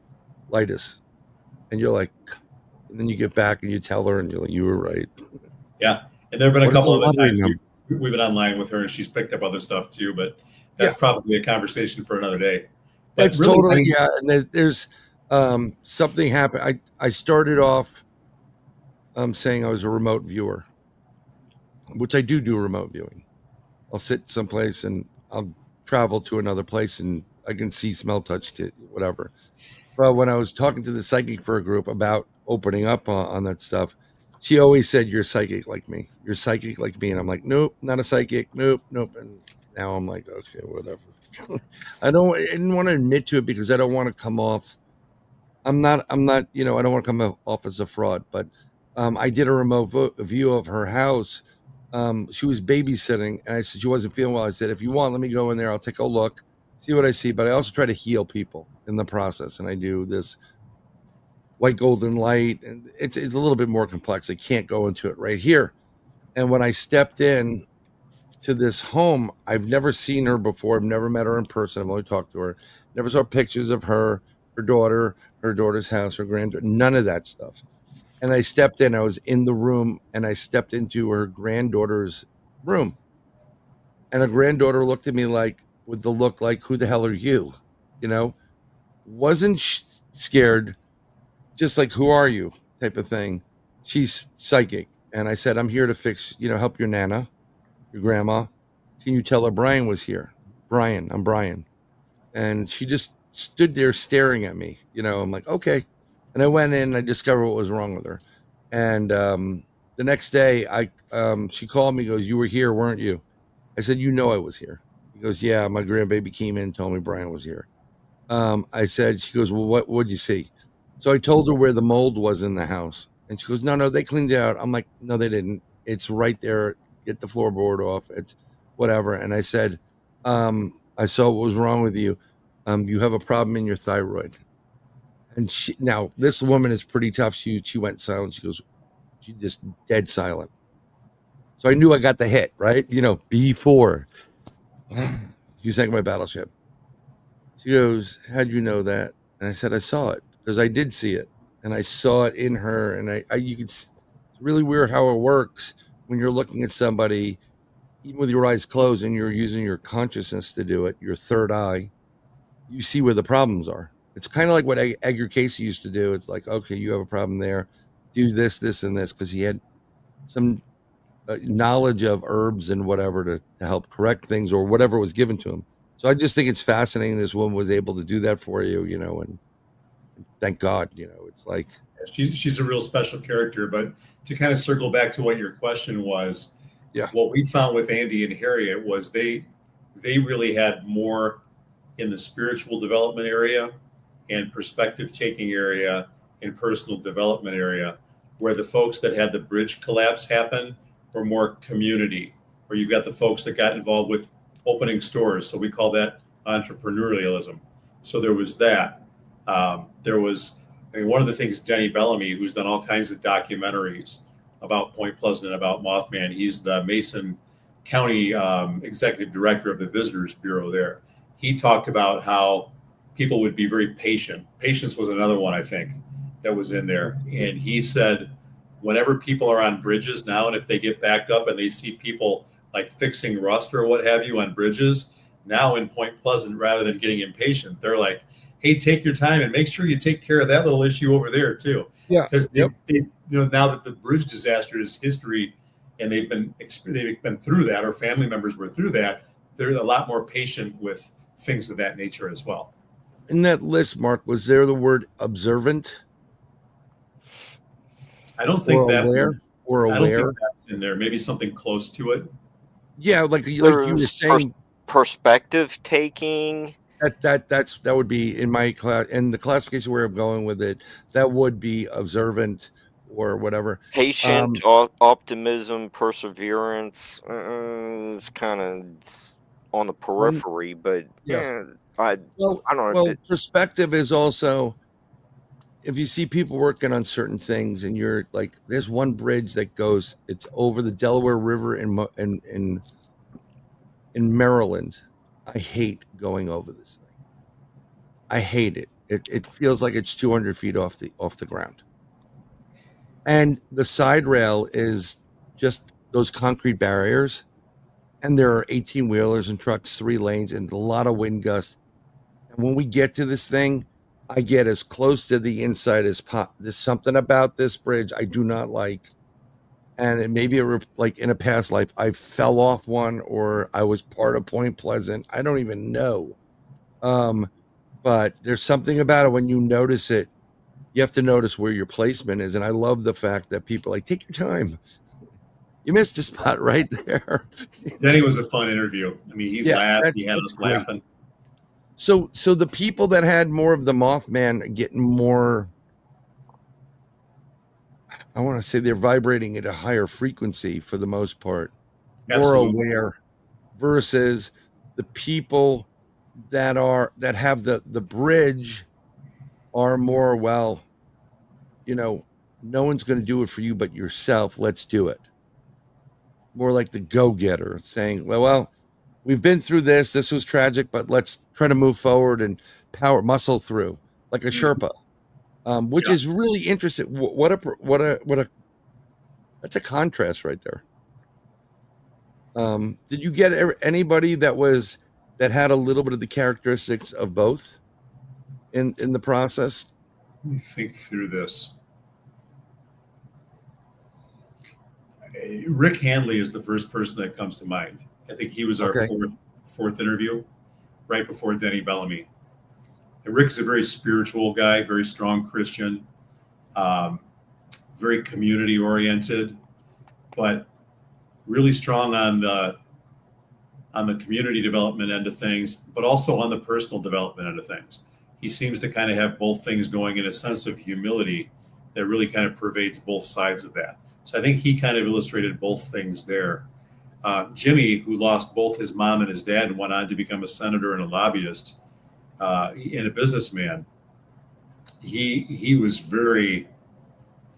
and you're like, and then you get back and you tell her, and you're like, you were right. Yeah, and there have been a couple of other times we've been online with her, and she's picked up other stuff too. But that's probably a conversation for another day. That's really totally And there's something happened. I started off saying I was a remote viewer, which I do remote viewing. I'll sit someplace and I'll travel to another place and I can see, smell, touch, whatever. But when I was talking to the psychic for a group about opening up on that stuff, she always said, you're psychic like me. You're psychic like me. And I'm like, nope, not a psychic. Nope. And now I'm like, okay, whatever. I didn't want to admit to it because I don't want to come off. I'm not, I don't want to come off as a fraud, but I did a remote view of her house. She was babysitting, and I said she wasn't feeling well. I said, if you want, let me go in there. I'll take a look, see what I see. But I also try to heal people in the process, and I do this white golden light, and it's a little bit more complex. I can't go into it right here. And when I stepped in to this home, I've never seen her before. I've never met her in person. I've only talked to her. Never saw pictures of her daughter, her daughter's house, her granddaughter, none of that stuff. And I stepped in, I was in the room, and I stepped into her granddaughter's room. And her granddaughter looked at me with the look like, who the hell are you? Wasn't scared, just like, who are you type of thing. She's psychic. And I said, I'm here to fix, help your Nana, your grandma. Can you tell her Bryan was here? Bryan, I'm Bryan. And she just stood there staring at me. I'm like, okay. And I went in and I discovered what was wrong with her. And the next day, she called me, goes, you were here, weren't you? I said, I was here. He goes, yeah, my grandbaby came in and told me Bryan was here. I said, she goes, well, what'd you see? So I told her where the mold was in the house. And she goes, no, they cleaned it out. I'm like, no, they didn't. It's right there. Get the floorboard off. It's whatever. And I said, I saw what was wrong with you. You have a problem in your thyroid. And now this woman is pretty tough. She went silent. She goes, she just dead silent. So I knew I got the hit, right? B4. You sank my battleship. She goes, how'd you know that? And I said, I saw it because I did see it. And I saw it in her. And you could, it's really weird how it works when you're looking at somebody, even with your eyes closed and you're using your consciousness to do it, your third eye. you see where the problems are. It's kind of like what Edgar Casey used to do. It's like, okay, you have a problem there, do this, this, and this, because he had some knowledge of herbs and whatever to help correct things or whatever was given to him. So I just think it's fascinating this woman was able to do that for you, and thank God, it's like she's a real special character. But to kind of circle back to what your question was, what we found with Andy and Harriet was they really had more in the spiritual development area and perspective taking area and personal development area, where the folks that had the bridge collapse happen were more community, where you've got the folks that got involved with opening stores. So we call that entrepreneurialism. So there was that. One of the things, Denny Bellamy, who's done all kinds of documentaries about Point Pleasant and about Mothman, he's the Mason County executive director of the Visitors Bureau there. He talked about how people would be very patient. Patience was another one, I think, that was in there. And he said, whenever people are on bridges now, and if they get backed up and they see people like fixing rust or what have you on bridges, now in Point Pleasant, rather than getting impatient, they're like, hey, take your time and make sure you take care of that little issue over there too. Yeah. Because now that the bridge disaster is history and they've been through that, or family members were through that, they're a lot more patient with things of that nature as well. In that list, Mark, was there the word observant? I don't think that aware or aware. I don't think that's in there. Maybe something close to it. Yeah, like you were saying, perspective taking. That would be in my class, and the classification where I'm going with it, that would be observant or whatever. Patient, optimism, perseverance. It's kind of on the periphery, but I don't know. Well, perspective is also, if you see people working on certain things, and you're like, there's one bridge that goes, it's over the Delaware River in Maryland. I hate going over this thing. I hate it. It feels like it's 200 feet off the ground. And the side rail is just those concrete barriers. And there are 18-wheelers and trucks, 3 lanes, and a lot of wind gusts. And when we get to this thing, I get as close to the inside as possible. There's something about this bridge I do not like. And it maybe like in a past life, I fell off one, or I was part of Point Pleasant. I don't even know. But there's something about it when you notice it. You have to notice where your placement is. And I love the fact that people are like, take your time. You missed your spot right there. Denny was a fun interview. I mean, he laughed. He had us laughing. So the people that had more of the Mothman getting more, I want to say they're vibrating at a higher frequency for the most part, more aware, versus the people that have the bridge are more, well, no one's going to do it for you but yourself. Let's do it. More like the go-getter saying, well, we've been through this. This was tragic, but let's try to move forward and muscle through, like a Sherpa. Which is really interesting. That's a contrast right there. Did you get anybody that had a little bit of the characteristics of both in the process? Let me think through this. Rick Handley is the first person that comes to mind. I think he was our fourth interview, right before Denny Bellamy. And Rick is a very spiritual guy, very strong Christian, very community oriented, but really strong on the community development end of things, but also on the personal development end of things. He seems to kind of have both things going, in a sense of humility that really kind of pervades both sides of that. So I think he kind of illustrated both things there. Jimmy, who lost both his mom and his dad and went on to become a senator and a lobbyist and a businessman, he was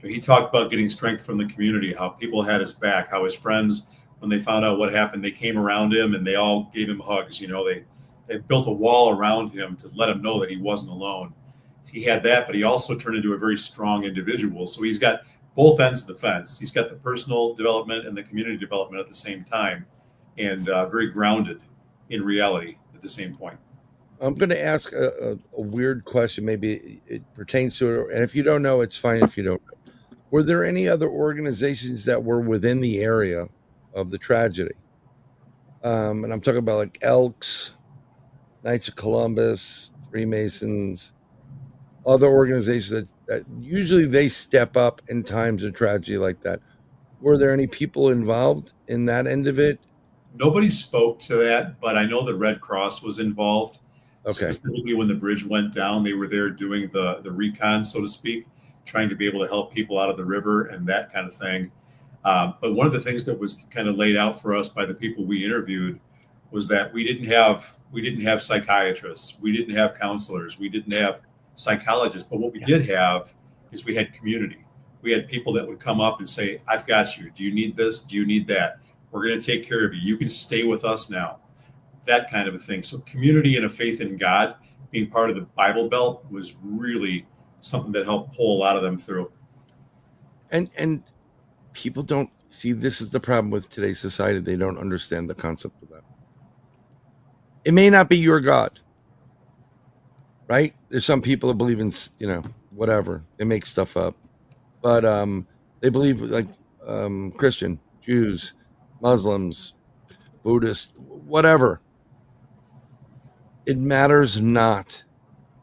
he talked about getting strength from the community, how people had his back, how his friends, when they found out what happened, they came around him and they all gave him hugs. They built a wall around him to let him know that he wasn't alone. He had that, but he also turned into a very strong individual. So he's got both ends of the fence. He's got the personal development and the community development at the same time, and very grounded in reality at the same point. I'm going to ask a weird question. Maybe it pertains to it, and if you don't know, it's fine if you don't know. Were there any other organizations that were within the area of the tragedy? And I'm talking about like Elks, Knights of Columbus, Freemasons, other organizations that usually they step up in times of tragedy like that. Were there any people involved in that end of it? Nobody spoke to that, but I know the Red Cross was involved. Okay. Specifically, when the bridge went down, they were there doing the recon, so to speak, trying to be able to help people out of the river and that kind of thing. But one of the things that was kind of laid out for us by the people we interviewed was that we didn't have psychiatrists, we didn't have counselors, we didn't have psychologists, but what we did have is we had community. We had people that would come up and say, "I've got you. Do you need this? Do you need that? We're going to take care of you. You can stay with us now." That kind of a thing. So community and a faith in God, being part of the Bible Belt, was really something that helped pull a lot of them through. And people don't see, this is the problem with today's society. They don't understand the concept of that. It may not be your God, right? There's some people that believe in, whatever. They make stuff up. But they believe like Christian, Jews, Muslims, Buddhist, whatever. It matters not.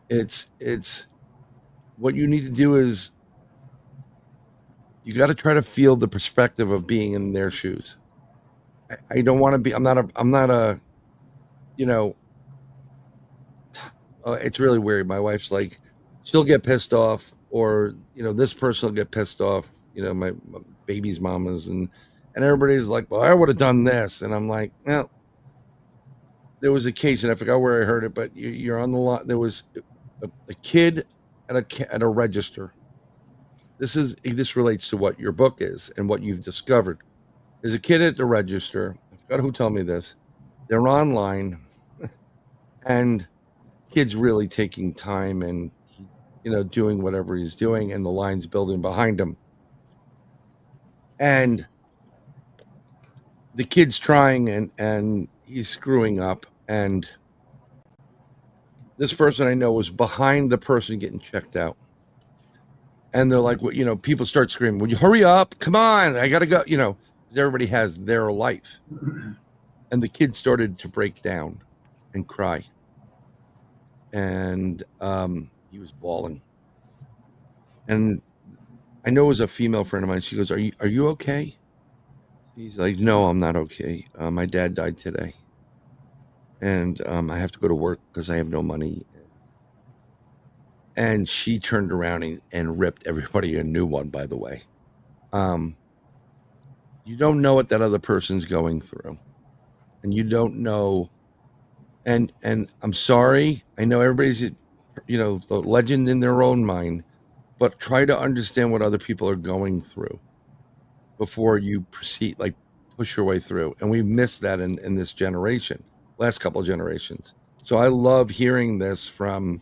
It's what you need to do is you got to try to feel the perspective of being in their shoes. I don't want to be, I'm not a, it's really weird. My wife's like, she'll get pissed off, or, this person will get pissed off, my baby's mamas, and everybody's like, well, I would have done this. And I'm like, well, there was a case, and I forgot where I heard it, but you're on the line. There was a kid at a register. This relates to what your book is and what you've discovered. There's a kid at the register. I forgot who told me this. They're online, and kid's really taking time and, doing whatever he's doing, and the line's building behind him. And the kid's trying, and he's screwing up. And this person I know was behind the person getting checked out. And they're like, well, people start screaming, "Would you hurry up? Come on, I got to go," because everybody has their life. And the kid started to break down and cry. And he was bawling. And I know it was a female friend of mine. She goes, are you okay? He's like, "No, I'm not okay. My dad died today. And I have to go to work because I have no money." And she turned around and ripped everybody a new one, by the way. You don't know what that other person's going through. And you don't know. And I'm sorry. I know everybody's, the legend in their own mind. But try to understand what other people are going through before you proceed, like push your way through. And we missed that in this generation, last couple of generations. So I love hearing this from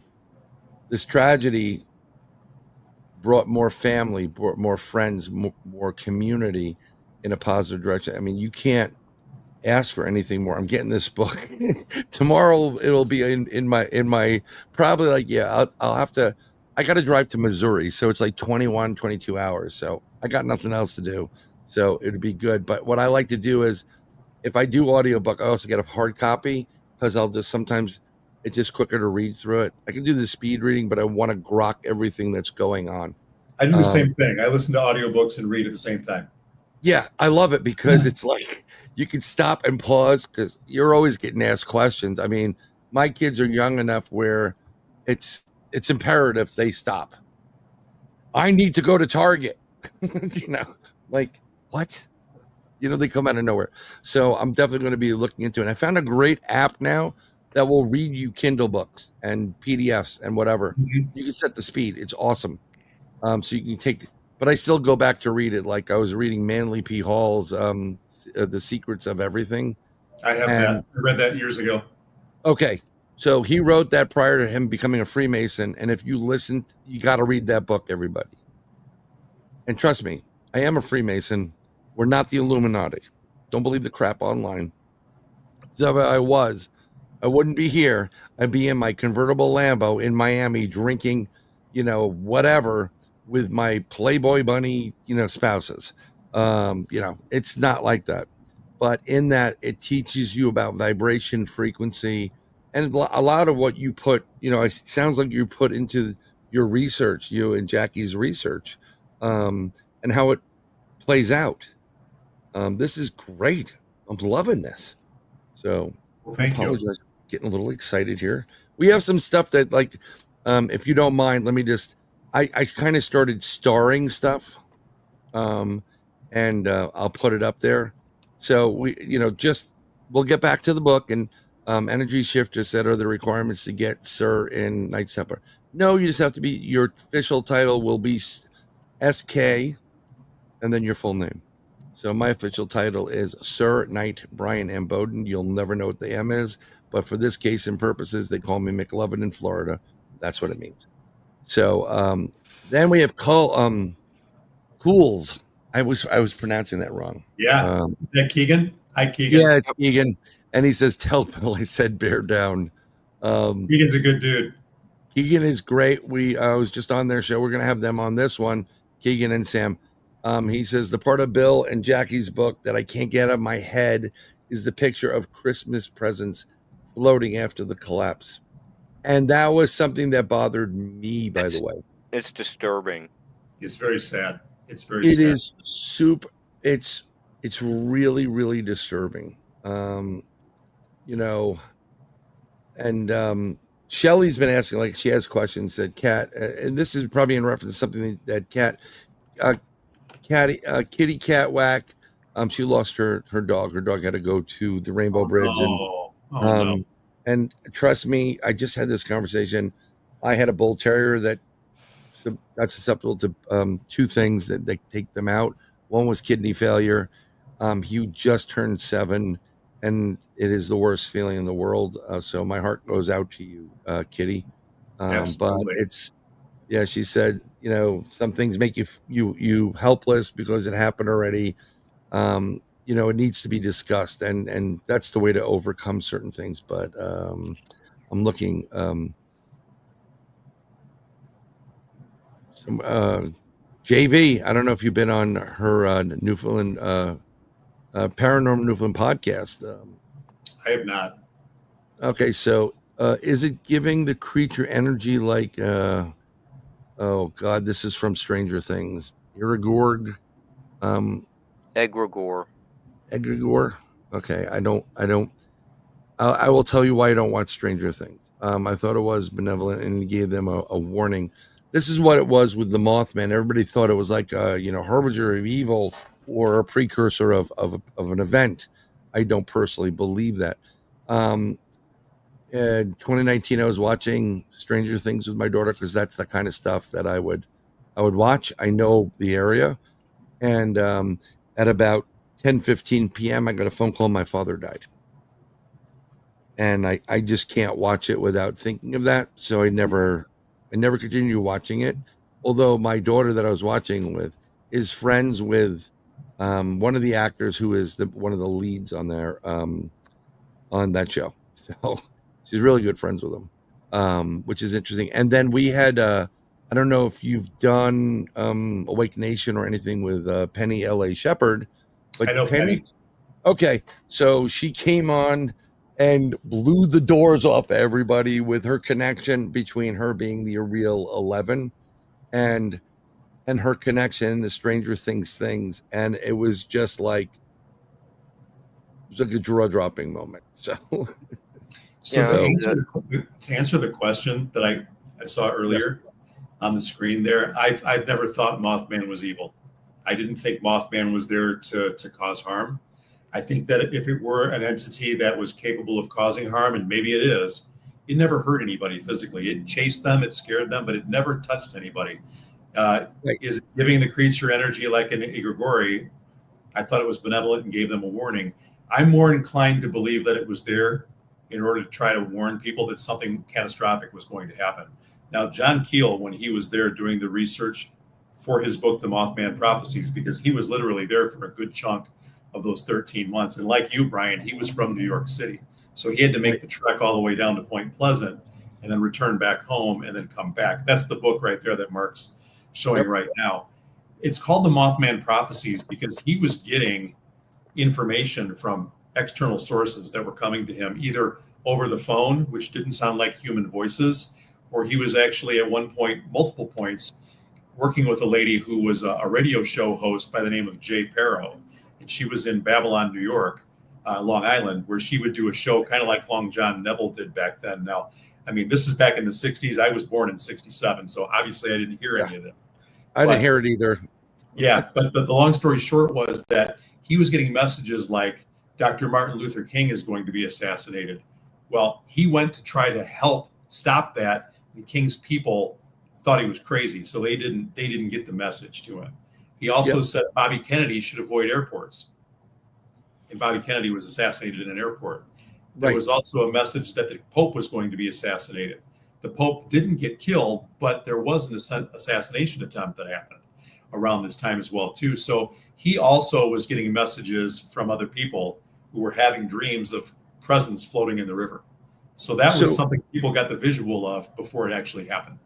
this tragedy brought more family, brought more friends, more community in a positive direction. I mean, you can't ask for anything more. I'm getting this book tomorrow. It'll be in my probably like, I'll have to, I got to drive to Missouri. So it's like 21, 22 hours. So I got nothing else to do. So it'd be good. But what I like to do is if I do audiobook, I also get a hard copy because I'll just sometimes it's just quicker to read through it. I can do the speed reading, but I want to grok everything that's going on. I do the same thing. I listen to audiobooks and read at the same time. Yeah, I love it because it's like you can stop and pause because you're always getting asked questions. I mean, my kids are young enough where it's imperative they stop. I need to go to Target. Like what? They come out of nowhere. So I'm definitely going to be looking into it. I found a great app now that will read you Kindle books and PDFs and whatever. Mm-hmm. You can set the speed. It's awesome. So you can take, but I still go back to read it. Like I was reading Manly P. Hall's The Secrets of Everything. I have that. I read that years ago. Okay. So he wrote that prior to him becoming a Freemason. And if you listen, you got to read that book, everybody. And trust me, I am a Freemason. We're not the Illuminati. Don't believe the crap online. So I was. I wouldn't be here. I'd be in my convertible Lambo in Miami drinking, whatever with my Playboy bunny, spouses. It's not like that. But in that, it teaches you about vibration, frequency, and a lot of what you put, it sounds like you put into your research, you and Jackie's research, and how it plays out. This is great. I'm loving this. So, Well, thank you. apologize, getting a little excited here. We have some stuff that, like, if you don't mind, let me just. I kind of started starring stuff, and I'll put it up there. So we'll get back to the book and energy shifter said are the requirements to get Sir in Night Templar. No, you just have to be. Your official title will be SK, and then your full name. So my official title is Sir Knight Bryan M. Bowden. You'll never know what the M is, but for this case and purposes, they call me McLovin in Florida. That's what it means. So then we have Cools. I was pronouncing that wrong. Yeah. Is that Keegan? Hi, Keegan. Yeah, it's Keegan. And he says, tell Bill I said bear down. Keegan's a good dude. Keegan is great. I was just on their show. We're going to have them on this one, Keegan and Sam. He says the part of Bill and Jackie's book that I can't get out of my head is the picture of Christmas presents floating after the collapse. And that was something that bothered me, by the way. It's disturbing. It's very sad. It's very sad. It is super. It's really, really disturbing. And Shelly's been asking, like, she has questions that Kat, and this is probably in reference to something that Kat, Kitty Cat Whack. She lost her dog. Her dog had to go to the Rainbow Bridge, no. And trust me, I just had this conversation. I had a bull terrier that got susceptible to two things that they take them out. One was kidney failure. He just turned 7, and it is the worst feeling in the world. So my heart goes out to you, Kitty. Absolutely. But she said, some things make you helpless because it happened already. It needs to be discussed, and that's the way to overcome certain things. But I'm looking. JV, I don't know if you've been on her Newfoundland Paranormal Newfoundland podcast. I have not. Okay, so is it giving the creature energy like? Oh God, this is from Stranger Things. Irigorg. Egregore. Okay, I will tell you why I don't watch Stranger Things. I thought it was benevolent and gave them a warning. This is what it was with the Mothman. Everybody thought it was like harbinger of evil or a precursor of an event. I don't personally believe that. In 2019, I was watching Stranger Things with my daughter because that's the kind of stuff that I would watch. I know the area, and at about 10:15 p.m., I got a phone call. My father died, and I just can't watch it without thinking of that. So I never continue watching it. Although my daughter that I was watching with is friends with one of the actors who is one of the leads on there on that show. So she's really good friends with him, which is interesting. And then we had I don't know if you've done Awake Nation or anything with Penny L.A. Shepherd, but I know Penny. Okay, so she came on and blew the doors off everybody with her connection between her being the real 11 and her connection to Stranger Things, and it was just like a jaw dropping moment. So to answer the question that I saw earlier on the screen there, I've never thought Mothman was evil. I didn't think Mothman was there to cause harm. I think that if it were an entity that was capable of causing harm, and maybe it is, it never hurt anybody physically. It chased them, it scared them, but it never touched anybody. Is it giving the creature energy like an egregore? I thought it was benevolent and gave them a warning. I'm more inclined to believe that it was there in order to try to warn people that something catastrophic was going to happen. Now, John Keel, when he was there doing the research for his book, The Mothman Prophecies, because he was literally there for a good chunk of those 13 months. And like you, Brian, he was from New York City. So he had to make the trek all the way down to Point Pleasant and then return back home and then come back. That's the book right there that Mark's showing right now. It's called The Mothman Prophecies because he was getting information from external sources that were coming to him, either over the phone, which didn't sound like human voices, or he was actually at one point, multiple points, working with a lady who was a radio show host by the name of Jay Perro. And she was in Babylon, New York, Long Island, where she would do a show kind of like Long John Neville did back then. Now, I mean, this is back in the 60s. I was born in 67, so obviously I didn't hear any of it. I didn't hear it either. Yeah, but the long story short was that he was getting messages like Dr. Martin Luther King is going to be assassinated. Well, he went to try to help stop that, and King's people thought he was crazy, so they didn't get the message to him. He also said Bobby Kennedy should avoid airports, and Bobby Kennedy was assassinated in an airport. There was also a message that the Pope was going to be assassinated. The Pope didn't get killed, but there was an assassination attempt that happened around this time as well, too. So he also was getting messages from other people who were having dreams of presence floating in the river. So that was something people got the visual of before it actually happened.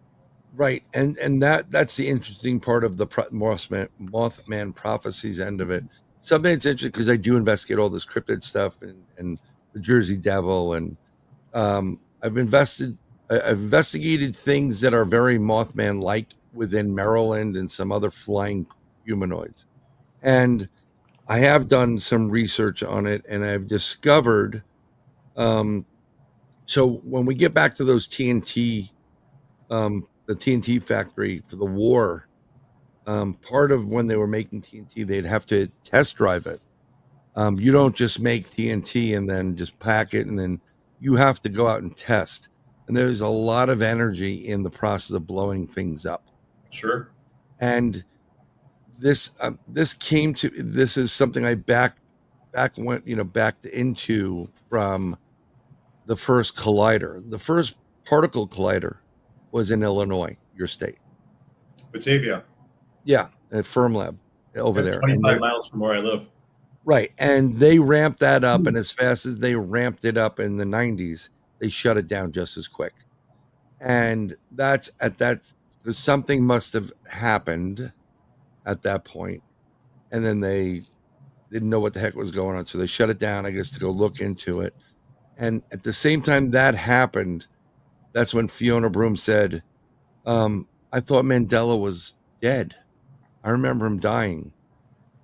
Right. And that's the interesting part of the Mothman prophecies end of it. Something that's interesting because I do investigate all this cryptid stuff and the Jersey Devil. And I've investigated things that are very Mothman-like within Maryland and some other flying humanoids. And I have done some research on it, and I've discovered, so when we get back to those TNT, the TNT factory for the war, part of when they were making TNT, they'd have to test drive it. You don't just make TNT and then just pack it, and then you have to go out and test. And there's a lot of energy in the process of blowing things up. Sure. And this is something I backed into from the first collider. The first particle collider was in Illinois, your state. Batavia. Yeah, at Firm Lab over there. 25 miles from where I live. Right. And they ramped that up, and as fast as they ramped it up in the 90s, they shut it down just as quick. And that's at that, because something must have happened at that point, and then they didn't know what the heck was going on, so they shut it down, I guess, to go look into it. And at the same time that happened, that's when Fiona Broom said, I thought Mandela was dead. I remember him dying,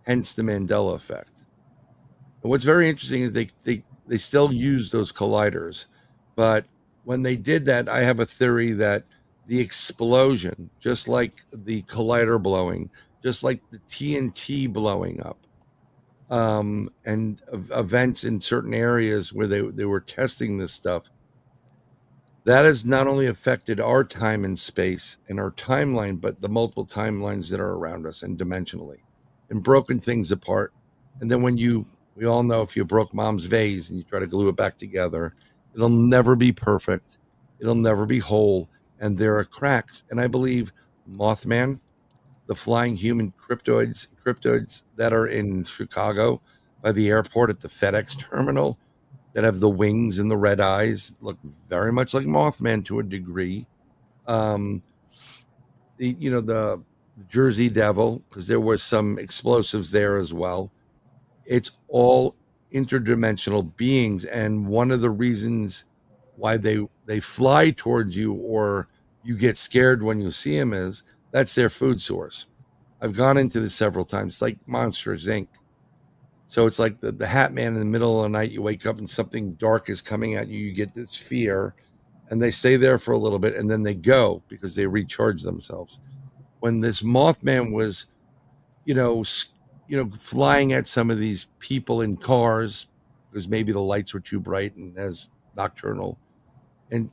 hence the Mandela effect. And what's very interesting is they still use those colliders, but when they did that, I have a theory that the explosion, just like the collider blowing, just like the TNT blowing up, and events in certain areas where they were testing this stuff, that has not only affected our time and space and our timeline, but the multiple timelines that are around us and dimensionally, and broken things apart. And then we all know if you broke mom's vase and you try to glue it back together, it'll never be perfect. It'll never be whole. And there are cracks. And I believe Mothman, the flying human cryptoids that are in Chicago by the airport at the FedEx terminal that have the wings and the red eyes, look very much like Mothman to a degree. The Jersey Devil, because there was some explosives there as well. It's all interdimensional beings, and one of the reasons why they fly towards you or you get scared when you see them is that's their food source. I've gone into this several times. It's like Monsters Inc. So it's like the Hat Man in the middle of the night. You wake up and something dark is coming at you. You get this fear, and they stay there for a little bit, and then they go because they recharge themselves. When this Mothman was, flying at some of these people in cars because maybe the lights were too bright and as nocturnal, and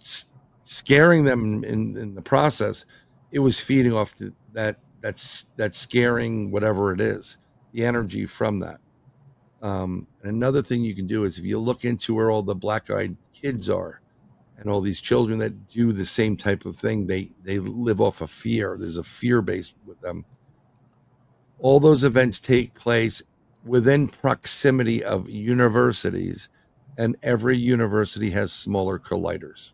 scaring them in the process, it was feeding off to that scaring whatever it is, the energy from that. And another thing you can do is if you look into where all the black-eyed kids are and all these children that do the same type of thing, they live off of fear. There's a fear base with them. All those events take place within proximity of universities and every university has smaller colliders.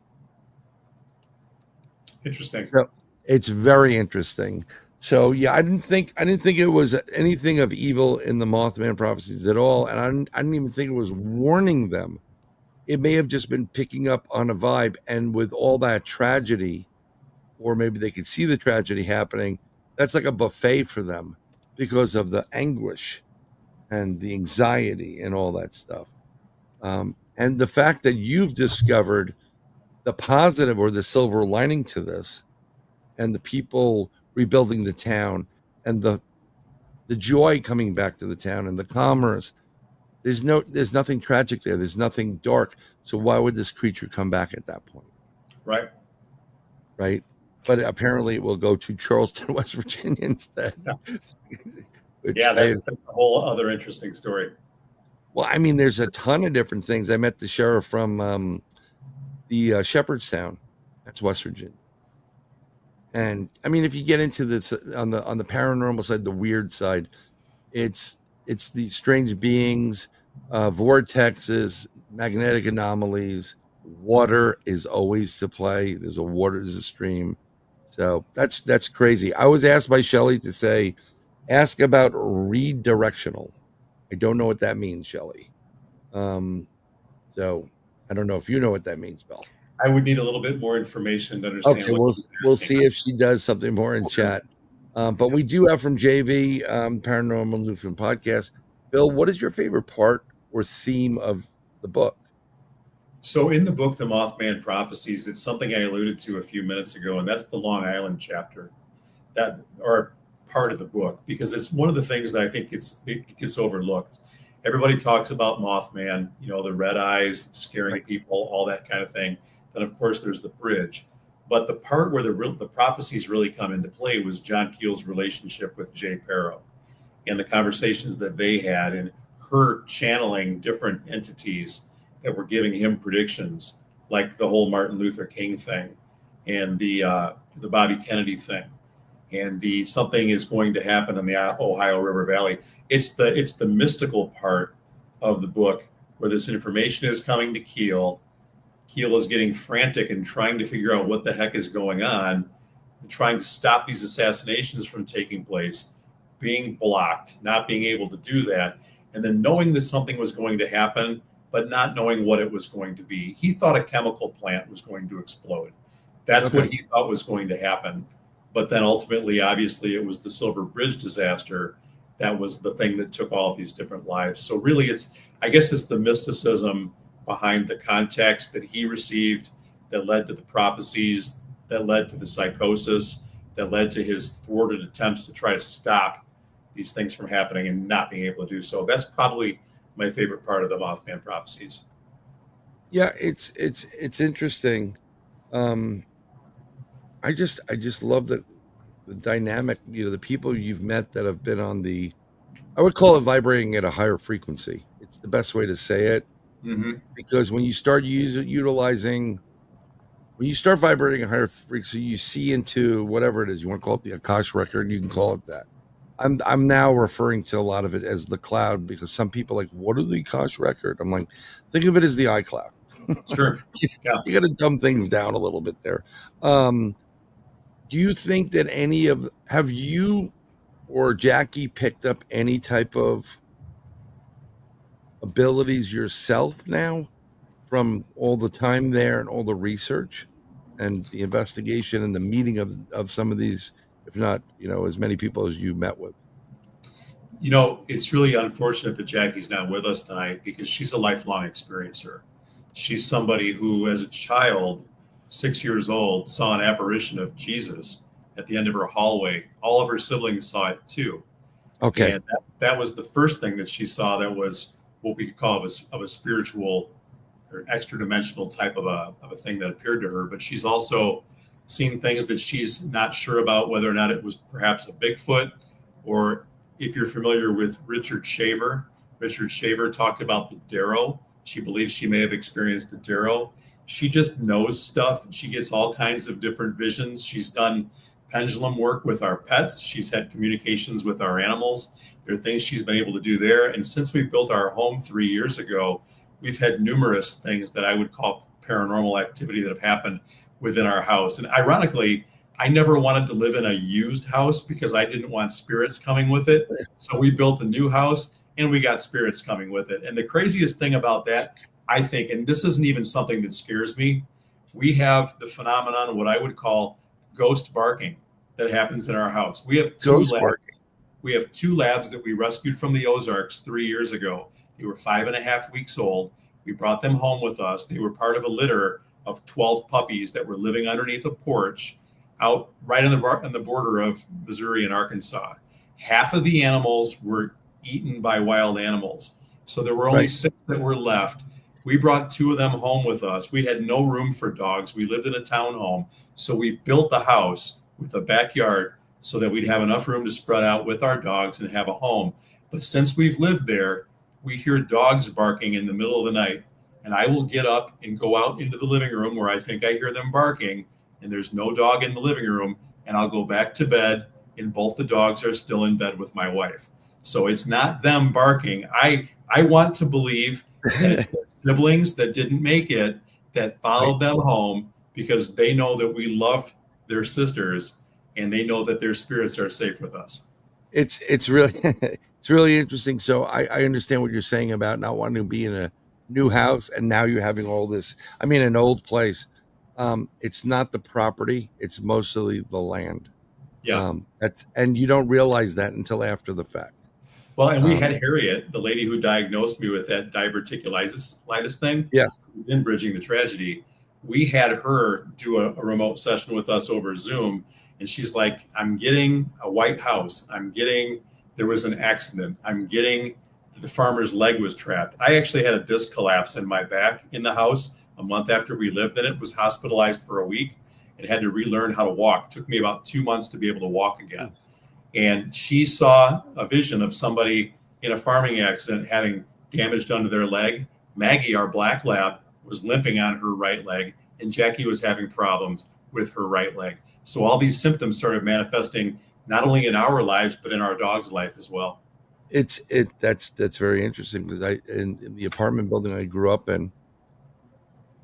Interesting. So it's very interesting. So yeah, I didn't think it was anything of evil in the Mothman prophecies at all, and I didn't even think it was warning them. It may have just been picking up on a vibe, and with all that tragedy, or maybe they could see the tragedy happening. That's like a buffet for them because of the anguish and the anxiety and all that stuff. And the fact that you've discovered the positive or the silver lining to this, and the people rebuilding the town, and the joy coming back to the town, and the commerce. There's nothing tragic there. There's nothing dark. So why would this creature come back at that point? Right. Right. But apparently it will go to Charleston, West Virginia instead. Yeah, that's a whole other interesting story. Well, I mean, there's a ton of different things. I met the sheriff from the Shepherdstown. That's West Virginia. And I mean, if you get into this on the paranormal side, the weird side, it's these strange beings, vortexes, magnetic anomalies. Water is always to play. There's a stream. So that's crazy. I was asked by Shelley to ask about redirectional. I don't know what that means, Shelley. So I don't know if you know what that means, Bill. I would need a little bit more information to understand. Okay, we'll see if she does something more in chat. But we do have from JV, Paranormal Newfound Podcast. Bill, what is your favorite part or theme of the book? So in the book, The Mothman Prophecies, it's something I alluded to a few minutes ago, and that's the Long Island chapter, that or part of the book, because it's one of the things that I think it gets overlooked. Everybody talks about Mothman, the red eyes scaring people, all that kind of thing. Then, of course, there's the bridge. But the part where the prophecies really come into play was John Keel's relationship with Jay Perro and the conversations that they had, and her channeling different entities that were giving him predictions, like the whole Martin Luther King thing and the Bobby Kennedy thing, and the something is going to happen in the Ohio River Valley. It's the mystical part of the book where this information is coming to Keel. Keel is getting frantic and trying to figure out what the heck is going on, and trying to stop these assassinations from taking place, being blocked, not being able to do that, and then knowing that something was going to happen, but not knowing what it was going to be. He thought a chemical plant was going to explode. That's what he thought was going to happen. But then ultimately, obviously, it was the Silver Bridge disaster that was the thing that took all of these different lives. So really, I guess it's the mysticism behind the context that he received that led to the prophecies, that led to the psychosis, that led to his thwarted attempts to try to stop these things from happening and not being able to do so. That's probably my favorite part of the Mothman prophecies. Yeah, it's interesting. I just love the dynamic, the people you've met that have been on I would call it vibrating at a higher frequency. It's the best way to say it. Mm-hmm. Because when you start when you start vibrating a higher frequency, you see into whatever it is. You want to call it the Akash record, you can call it that. I'm now referring to a lot of it as the cloud, because some people are like, what is the Akash record? I'm like, think of it as the iCloud. Sure. Yeah. You got to dumb things down a little bit there. Do you think that have you or Jackie picked up any type of abilities yourself now from all the time there and all the research and the investigation and the meeting of some of these, if not, as many people as you met with? It's really unfortunate that Jackie's not with us tonight, because she's a lifelong experiencer. She's somebody who, as a child, 6 years old, saw an apparition of Jesus at the end of her hallway. All of her siblings saw it too. Okay. And that was the first thing that she saw that was what we could call of a spiritual or extra dimensional type of a thing that appeared to her. But she's also seen things that she's not sure about, whether or not it was perhaps a Bigfoot, or if you're familiar with Richard Shaver talked about the Darrow. She believes she may have experienced the Darrow. She just knows stuff. She gets all kinds of different visions. She's done pendulum work with our pets. She's had communications with our animals. There are things she's been able to do there. And since we built our home 3 years ago, we've had numerous things that I would call paranormal activity that have happened within our house. And ironically, I never wanted to live in a used house because I didn't want spirits coming with it. So we built a new house and we got spirits coming with it. And the craziest thing about that, I think, and this isn't even something that scares me, we have the phenomenon, what I would call ghost barking, that happens in our house. We have Ghost barking. We have 2 labs that we rescued from the Ozarks 3 years ago. They were 5.5 weeks old. We brought them home with us. They were part of a litter of 12 puppies that were living underneath a porch out right on the border of Missouri and Arkansas. Half of the animals were eaten by wild animals. So there were only 6 that were left. We brought 2 of them home with us. We had no room for dogs. We lived in a townhome. So we built the house with a backyard so that we'd have enough room to spread out with our dogs and have a home. But since we've lived there, we hear dogs barking in the middle of the night. And I will get up and go out into the living room where I think I hear them barking, and there's no dog in the living room. And I'll go back to bed, and both the dogs are still in bed with my wife. So it's not them barking. I want to believe that it's their siblings that didn't make it that followed them home because they know that we love their sisters and they know that their spirits are safe with us. It's really it's really interesting. So I understand what you're saying about not wanting to be in a new house, and now you're having all this. I mean, an old place. It's not the property; it's mostly the land. Yeah. And you don't realize that until after the fact. Well, and we had Harriet, the lady who diagnosed me with that diverticulitis thing. Yeah. In Bridging the Tragedy, we had her do a remote session with us over Zoom. And she's like, I'm getting a white house. There was an accident. I'm getting the farmer's leg was trapped. I actually had a disc collapse in my back in the house a month after we lived in it, was hospitalized for a week and had to relearn how to walk. It took me about 2 months to be able to walk again. And she saw a vision of somebody in a farming accident having damage done to their leg. Maggie, our black lab, was limping on her right leg, and Jackie was having problems with her right leg. So all these symptoms started manifesting not only in our lives, but in our dog's life as well. That's very interesting because in the apartment building I grew up in,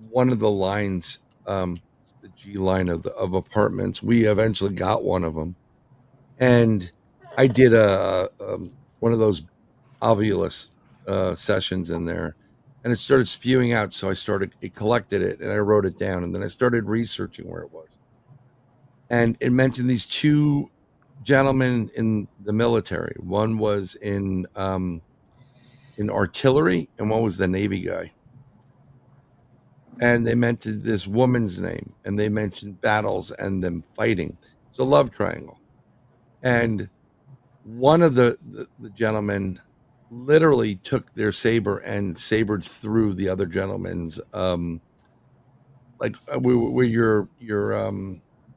one of the lines, the G line of apartments, we eventually got one of them, and I did one of those Ovilus sessions in there, and it started spewing out. So it collected it, and I wrote it down, and then I started researching where it was. And it mentioned these 2 gentlemen in the military. One was in artillery, and one was the Navy guy. And they mentioned this woman's name, and they mentioned battles and them fighting. It's a love triangle. And one of the gentlemen literally took their saber and sabered through the other gentleman's, like where your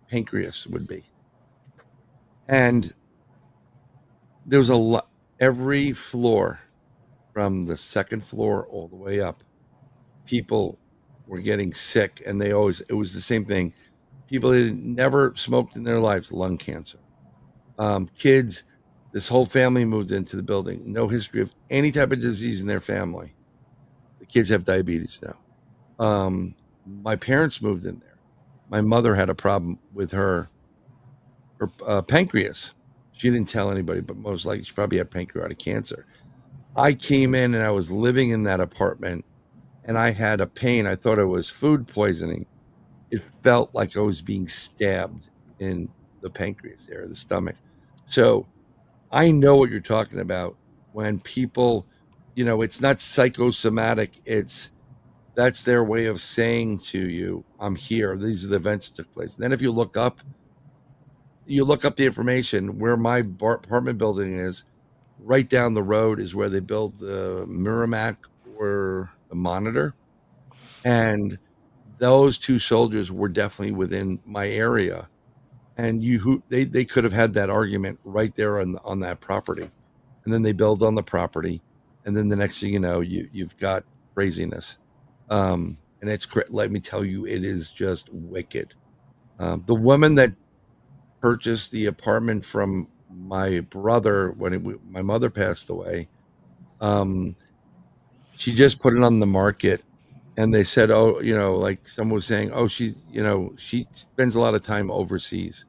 pancreas would be. And there was a lot, every floor from the second floor all the way up, people were getting sick, and it was the same thing. People that had never smoked in their lives, lung cancer. Kids, this whole family moved into the building, no history of any type of disease in their family. The kids have diabetes now. My parents moved in there. My mother had a problem with her pancreas. She didn't tell anybody, but most likely she probably had pancreatic cancer. I came in and I was living in that apartment, and I had a pain. I thought it was food poisoning. It felt like I was being stabbed in the pancreas area, the stomach. So I know what you're talking about when people, it's not psychosomatic. That's their way of saying to you, I'm here. These are the events that took place. And then if you look up the information where my apartment building is, right down the road is where they build the Merrimack or the Monitor. And those 2 soldiers were definitely within my area. And they could have had that argument right there on that property. And then they build on the property. And then the next thing you know, you've got craziness. And let me tell you, it is just wicked. The woman that purchased the apartment from my brother when my mother passed away, she just put it on the market, and they said, oh, like someone was saying, oh, she spends a lot of time overseas,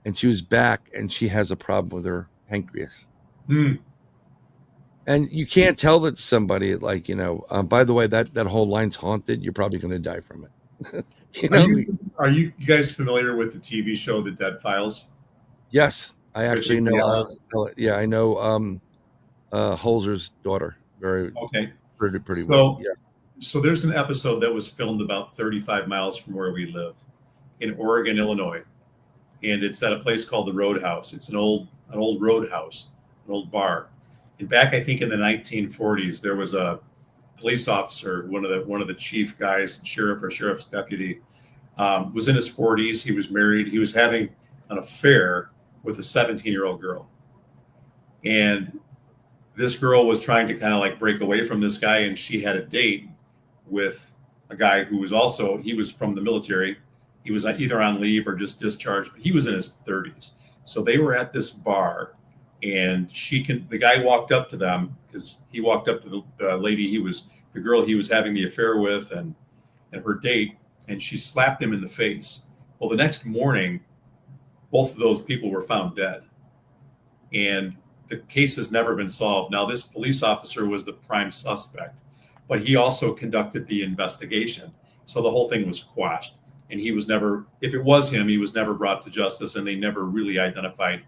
and she was back and she has a problem with her pancreas. And you can't tell that to somebody, like, by the way, that whole line's haunted, you're probably going to die from it. Are you guys familiar with the TV show The Dead Files? Yes, I actually know. Yeah, I know Holzer's daughter very pretty well. Yeah. So there's an episode that was filmed about 35 miles from where we live in Oregon, Illinois. And it's at a place called the Roadhouse. It's an old roadhouse, an old bar. And back, I think in the 1940s, there was a police officer, one of the chief guys, sheriff's deputy, was in his 40s. He was married. He was having an affair with a 17-year-old girl. And this girl was trying to kind of like break away from this guy, and she had a date with a guy who was he was from the military. He was either on leave or just discharged, but he was in his 30s. So they were at this bar, and the guy walked up to them, because he walked up to the lady the girl he was having the affair with, and her date, and she slapped him in the face. Well, the next morning, both of those people were found dead, and the case has never been solved. Now, this police officer was the prime suspect, but he also conducted the investigation. So the whole thing was quashed. And he was never, if it was him, he was never brought to justice, and they never really identified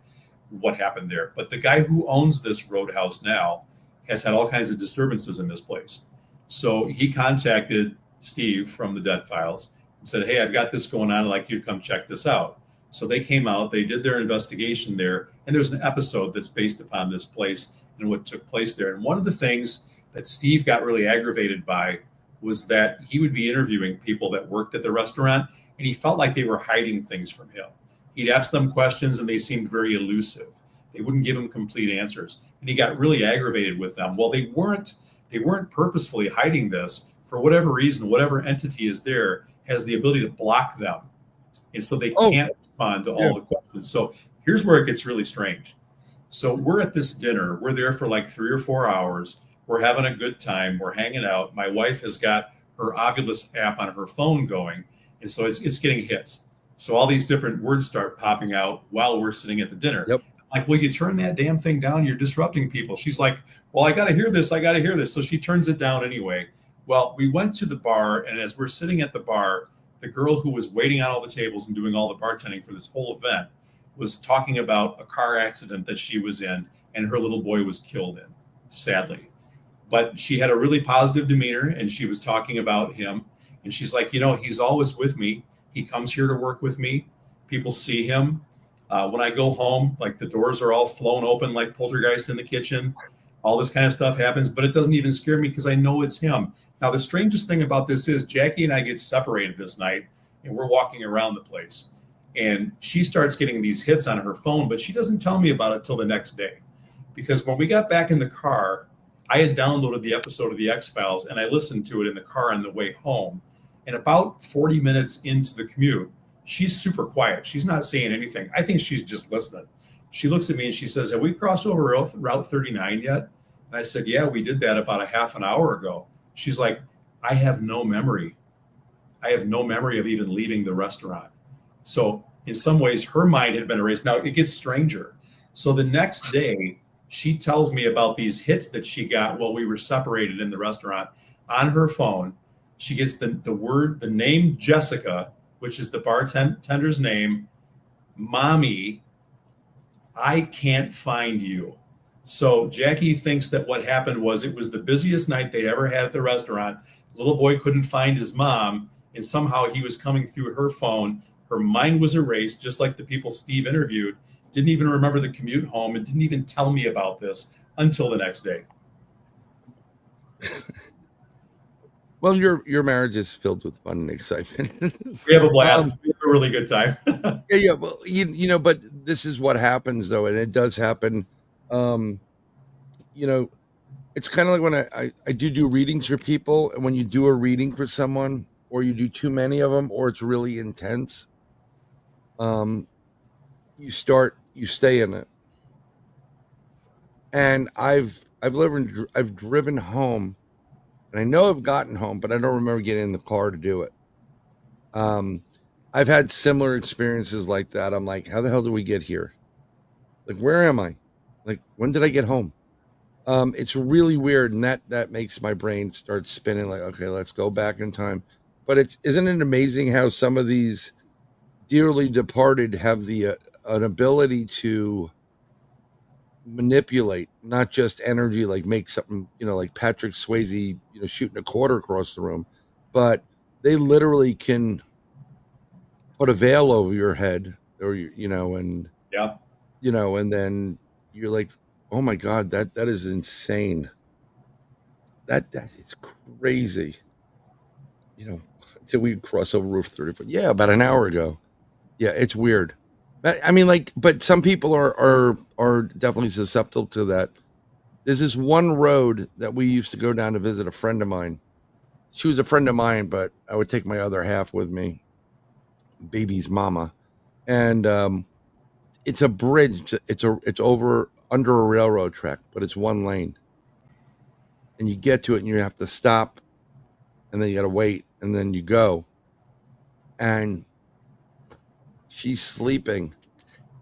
what happened there. But the guy who owns this roadhouse now has had all kinds of disturbances in this place. So he contacted Steve from the Dead Files and said, hey, I've got this going on. I'd like you to come check this out. So they came out, they did their investigation there, and there's an episode that's based upon this place and what took place there. And one of the things that Steve got really aggravated by was that he would be interviewing people that worked at the restaurant, and he felt like they were hiding things from him. He'd ask them questions, and they seemed very elusive. They wouldn't give him complete answers, and he got really aggravated with them. Well, they weren't purposefully hiding this. For whatever reason, whatever entity is there has the ability to block them, and so they can't respond to all the questions. So here's where it gets really strange. So we're at this dinner. We're there for like 3 or 4 hours. We're having a good time. We're hanging out. My wife has got her Ovilus app on her phone going, and so it's getting hits. So all these different words start popping out while we're sitting at the dinner. Yep. I'm like, will you turn that damn thing down? You're disrupting people. She's like, well, I got to hear this. I got to hear this. So she turns it down anyway. Well, we went to the bar, and as we're sitting at the bar, the girl who was waiting on all the tables and doing all the bartending for this whole event was talking about a car accident that she was in and her little boy was killed in, sadly. But she had a really positive demeanor, and she was talking about him. And she's like, he's always with me. He comes here to work with me. People see him. When I go home, like the doors are all flown open like poltergeist in the kitchen. All this kind of stuff happens, but it doesn't even scare me because I know it's him. Now, the strangest thing about this is Jackie and I get separated this night, and we're walking around the place. And she starts getting these hits on her phone, but she doesn't tell me about it till the next day. Because when we got back in the car, I had downloaded the episode of The X-Files, and I listened to it in the car on the way home. And about 40 minutes into the commute, she's super quiet. She's not saying anything. I think she's just listening. She looks at me and she says, have we crossed over Route 39 yet? And I said, yeah, we did that about a half an hour ago. She's like, I have no memory. I have no memory of even leaving the restaurant. So in some ways, her mind had been erased. Now it gets stranger. So the next day, she tells me about these hits that she got while we were separated in the restaurant on her phone. She gets the name Jessica, which is the bartender's name. Mommy, I can't find you. So Jackie thinks that what happened was it was the busiest night they ever had at the restaurant. Little boy couldn't find his mom, and somehow he was coming through her phone. Her mind was erased, just like the people Steve interviewed. Didn't even remember the commute home and didn't even tell me about this until the next day. Well, your marriage is filled with fun and excitement. We have a blast. We have a really good time. Yeah. Well, but this is what happens, though, and it does happen. It's kind of like when I do readings for people, and when you do a reading for someone, or you do too many of them, or it's really intense, you stay in it. And I've driven home And I know I've gotten home, but I don't remember getting in the car to do it. I've had similar experiences like that. I'm like, how the hell did we get here? Like, where am I? Like, when did I get home? It's really weird, and that makes my brain start spinning. Like, okay, let's go back in time. But isn't it amazing how some of these dearly departed have the an ability to manipulate not just energy, like make something, like Patrick Swayze, shooting a quarter across the room, but they literally can put a veil over your head, or and Yeah. and then you're like, oh my god, that is insane. That is crazy. Until we cross over roof 30, but yeah, about an hour ago. Yeah, it's weird. But I mean, but some people are definitely susceptible to that. There's this one road that we used to go down to visit a friend of mine. She was a friend of mine, but I would take my other half with me, baby's mama. And it's a bridge. It's over under a railroad track, but it's one lane. And you get to it and you have to stop, and then you got to wait, and then you go. And she's sleeping.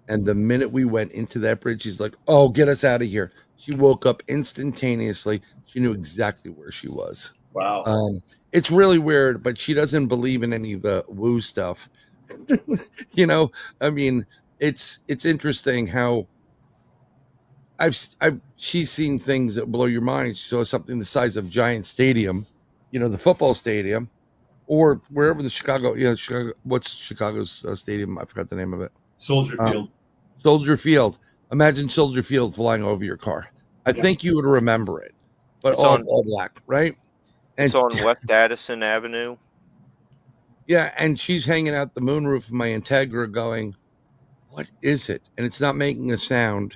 And the minute we went into that bridge, she's like, oh, get us out of here. She woke up instantaneously. She knew exactly where she was. Wow. It's really weird, but she doesn't believe in any of the woo stuff. I mean, it's interesting how she's seen things that blow your mind. She saw something the size of Giant Stadium, the football stadium, or wherever the Chicago, what's Chicago's stadium? I forgot the name of it. Soldier Field. Soldier Field. Imagine Soldier Field flying over your car. I think you would remember it, but It's all black, right? And It's on West Addison Avenue. yeah, and she's hanging out the moonroof of my Integra going, what is it? And it's not making a sound.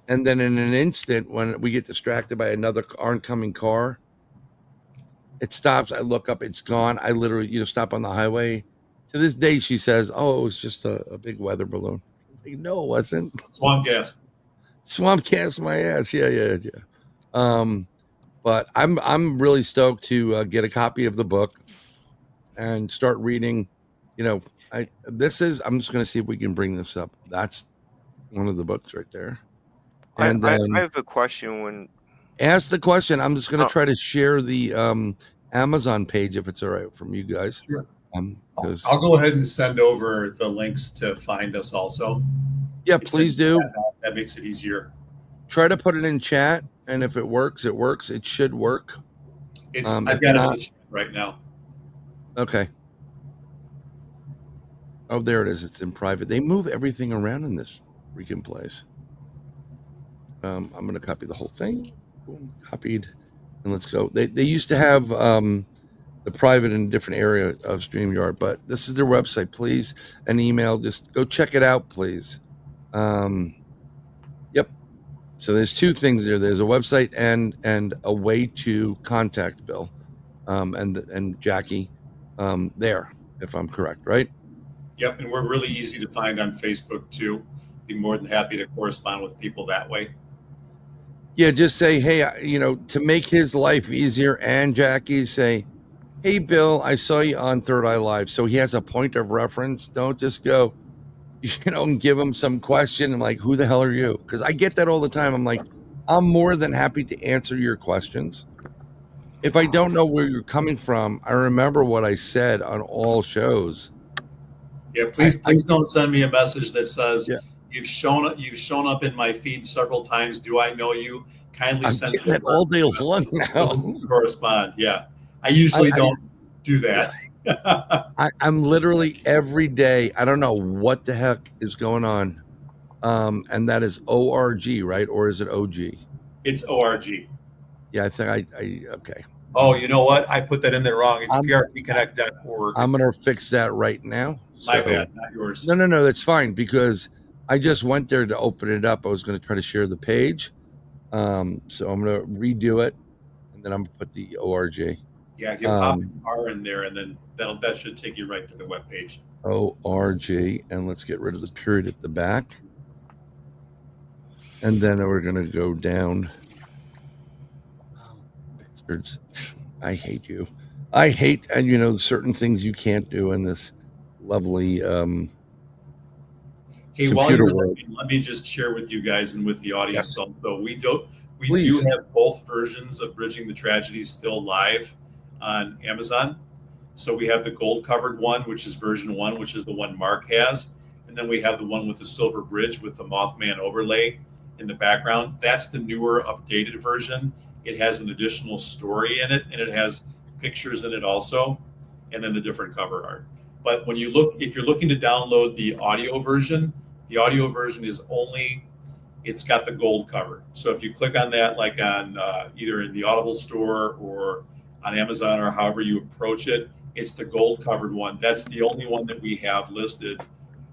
And then in an instant, when we get distracted by another oncoming car, it stops. I look up, it's gone. I literally, stop on the highway. To this day, she says, oh, it was just a big weather balloon. Like, no, it wasn't. Swamp gas. Swamp gas my ass. Yeah. But I'm really stoked to get a copy of the book and start reading. I'm just going to see if we can bring this up. That's one of the books right there. And I have a question. Ask the question. I'm just going to try to share the Amazon page if it's all right from you guys. Sure. I'll go ahead and send over the links to find us also. Yeah, please do. That makes it easier. Try to put it in chat, and if it works, it works. It should work. I've got it right now. Okay. Oh, there it is. It's in private. They move everything around in this freaking place. I'm going to copy the whole thing. Boom, copied, and let's go. They used to have the private in a different area of StreamYard, but this is their website. Please, an email. Just go check it out, please. Yep. So there's two things there. There's a website and a way to contact Bill and Jackie there, if I'm correct, right? Yep, and we're really easy to find on Facebook too. Be more than happy to correspond with people that way. Yeah, just say, hey, to make his life easier, and Jackie, say, hey, Bill, I saw you on Third Eye Live. So he has a point of reference. Don't just go, and give him some question and like, who the hell are you? Because I get that all the time. I'm like, I'm more than happy to answer your questions. If I don't know where you're coming from, I remember what I said on all shows. Yeah, please don't send me a message that says, you've shown up in my feed several times. Do I know you? Kindly send it all day long now. Correspond. Yeah, I usually don't do that. I'm literally every day. I don't know what the heck is going on, and that is ORG, right? Or is it OG? It's ORG. Yeah, I think I okay. Oh, you know what? I put that in there wrong. It's prpconnect.org. I'm gonna fix that right now. My bad, not yours. No, that's fine, because I just went there to open it up. I was going to try to share the page. So I'm going to redo it, and then I'm going to put the ORG. Yeah, give pop R in there, and then that should take you right to the webpage. ORG, and let's get rid of the period at the back. And then we're going to go down. Bastards. I hate you. I hate, and you know, certain things you can't do in this lovely Hey, while computer you're world. looking, let me just share with you guys and with the audience Yes, also. We do please. have both versions of Bridging the Tragedies still live on Amazon. So we have the gold covered one, which is version one, which is the one Mark has. And then we have the one with the silver bridge with the Mothman overlay in the background. That's the newer, updated version. It has an additional story in it, and it has pictures in it also, and then the different cover art. But when you look, if you're looking to download the audio version is only, it's got the gold cover. So if you click on that, like on either in the Audible store or on Amazon or however you approach it, it's the gold covered one. That's the only one that we have listed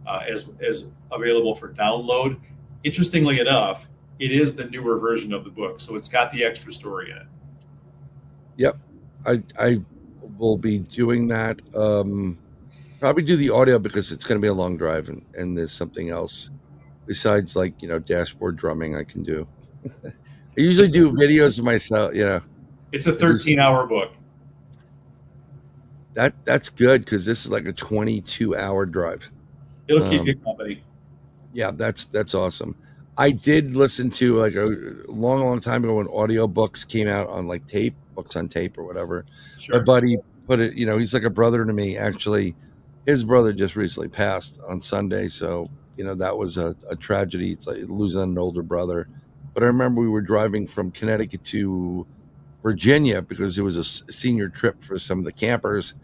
as available for download. Interestingly enough, it is the newer version of the book, so it's got the extra story in it. Yep, I will be doing that. Probably do the audio because it's going to be a long drive, and there's something else besides, like, you know, dashboard drumming I can do. I usually do videos of myself. You know, It's a 13-hour book. That's good because this is like a 22-hour drive. It'll keep you company. Yeah, that's awesome. I did listen to, like, a long time ago when audiobooks came out on, like, tape, books on tape or whatever. Sure. My buddy put it, you know, he's like a brother to me. Actually, his brother just recently passed on Sunday, so, you know, that was a tragedy. It's like losing an older brother. But I remember we were driving from Connecticut to Virginia because it was a senior trip for some of the campers.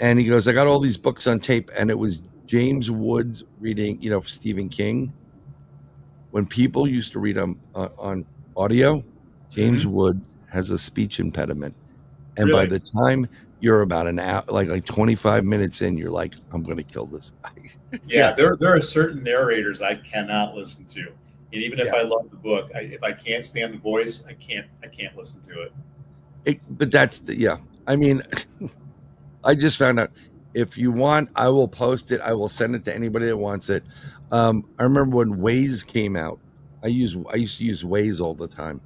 And he goes, I got all these books on tape, and it was James Woods reading, you know, Stephen King. When people used to read on audio, James Woods has a speech impediment, and by the time you're about an hour, like 25 minutes in, you're like, I'm going to kill this guy. Yeah, there are certain narrators I cannot listen to, and even if I love the book, if I can't stand the voice, I can't listen to it. But that's I mean, I just found out. If you want, I will post it. I will send it to anybody that wants it. I remember when Waze came out. I used to use Waze all the time,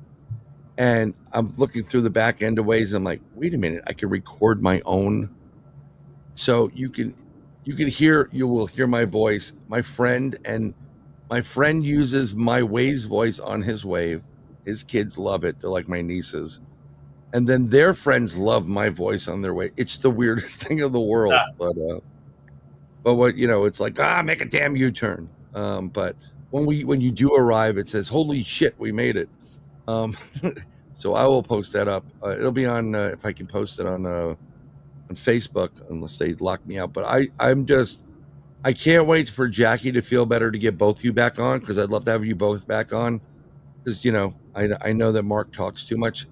and I'm looking through the back end of Waze. And I'm like, wait a minute, I can record my own. So you will hear my voice. My friend uses my Waze voice on his Wave. His kids love it. They're like my nieces. And then their friends love my voice on their way. It's the weirdest thing in the world. But what, you know, it's like, make a damn U-turn. But when you do arrive, it says, holy shit, we made it. So I will post that up. It'll be on, if I can post it on Facebook, unless they lock me out. But I can't wait for Jackie to feel better to get both you back on, because I'd love to have you both back on. Because, you know, I know that Mark talks too much.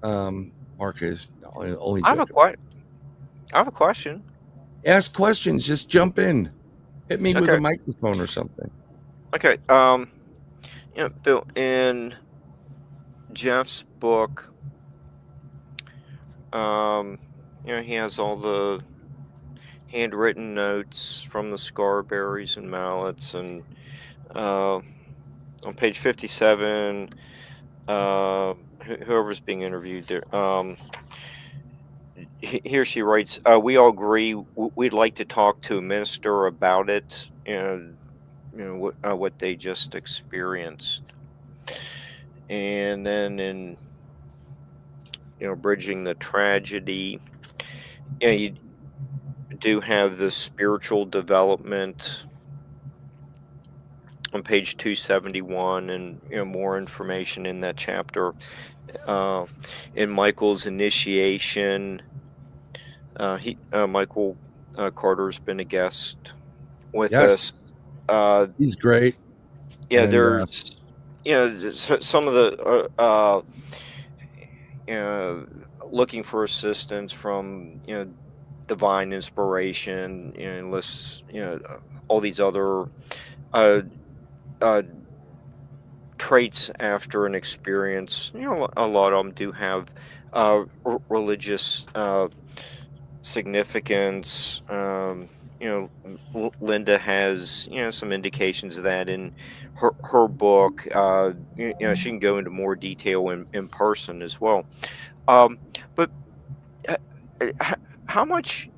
Mark is only. I have a question. Ask questions. Just jump in. Hit me with a microphone or something. Okay. You know, Bill, in Jeff's book, you know, he has all the handwritten notes from the Scarberries and Mallets, and on page 57, whoever's being interviewed there, he or she writes, we all agree we'd like to talk to a minister about it, and you know what they just experienced. And then in, you know, Bridging the Tragedy, you know, you do have the spiritual development on page 271, and you know, more information in that chapter. In Michael's initiation, Michael Carter's been a guest with us. He's great. Yeah, and there's you know, some of the you know, looking for assistance from, you know, divine inspiration, you know, lists, you know, all these other traits after an experience. You know, a lot of them do have religious significance. You know, Linda has, you know, some indications of that in her book. You know, she can go into more detail in person as well. But how much,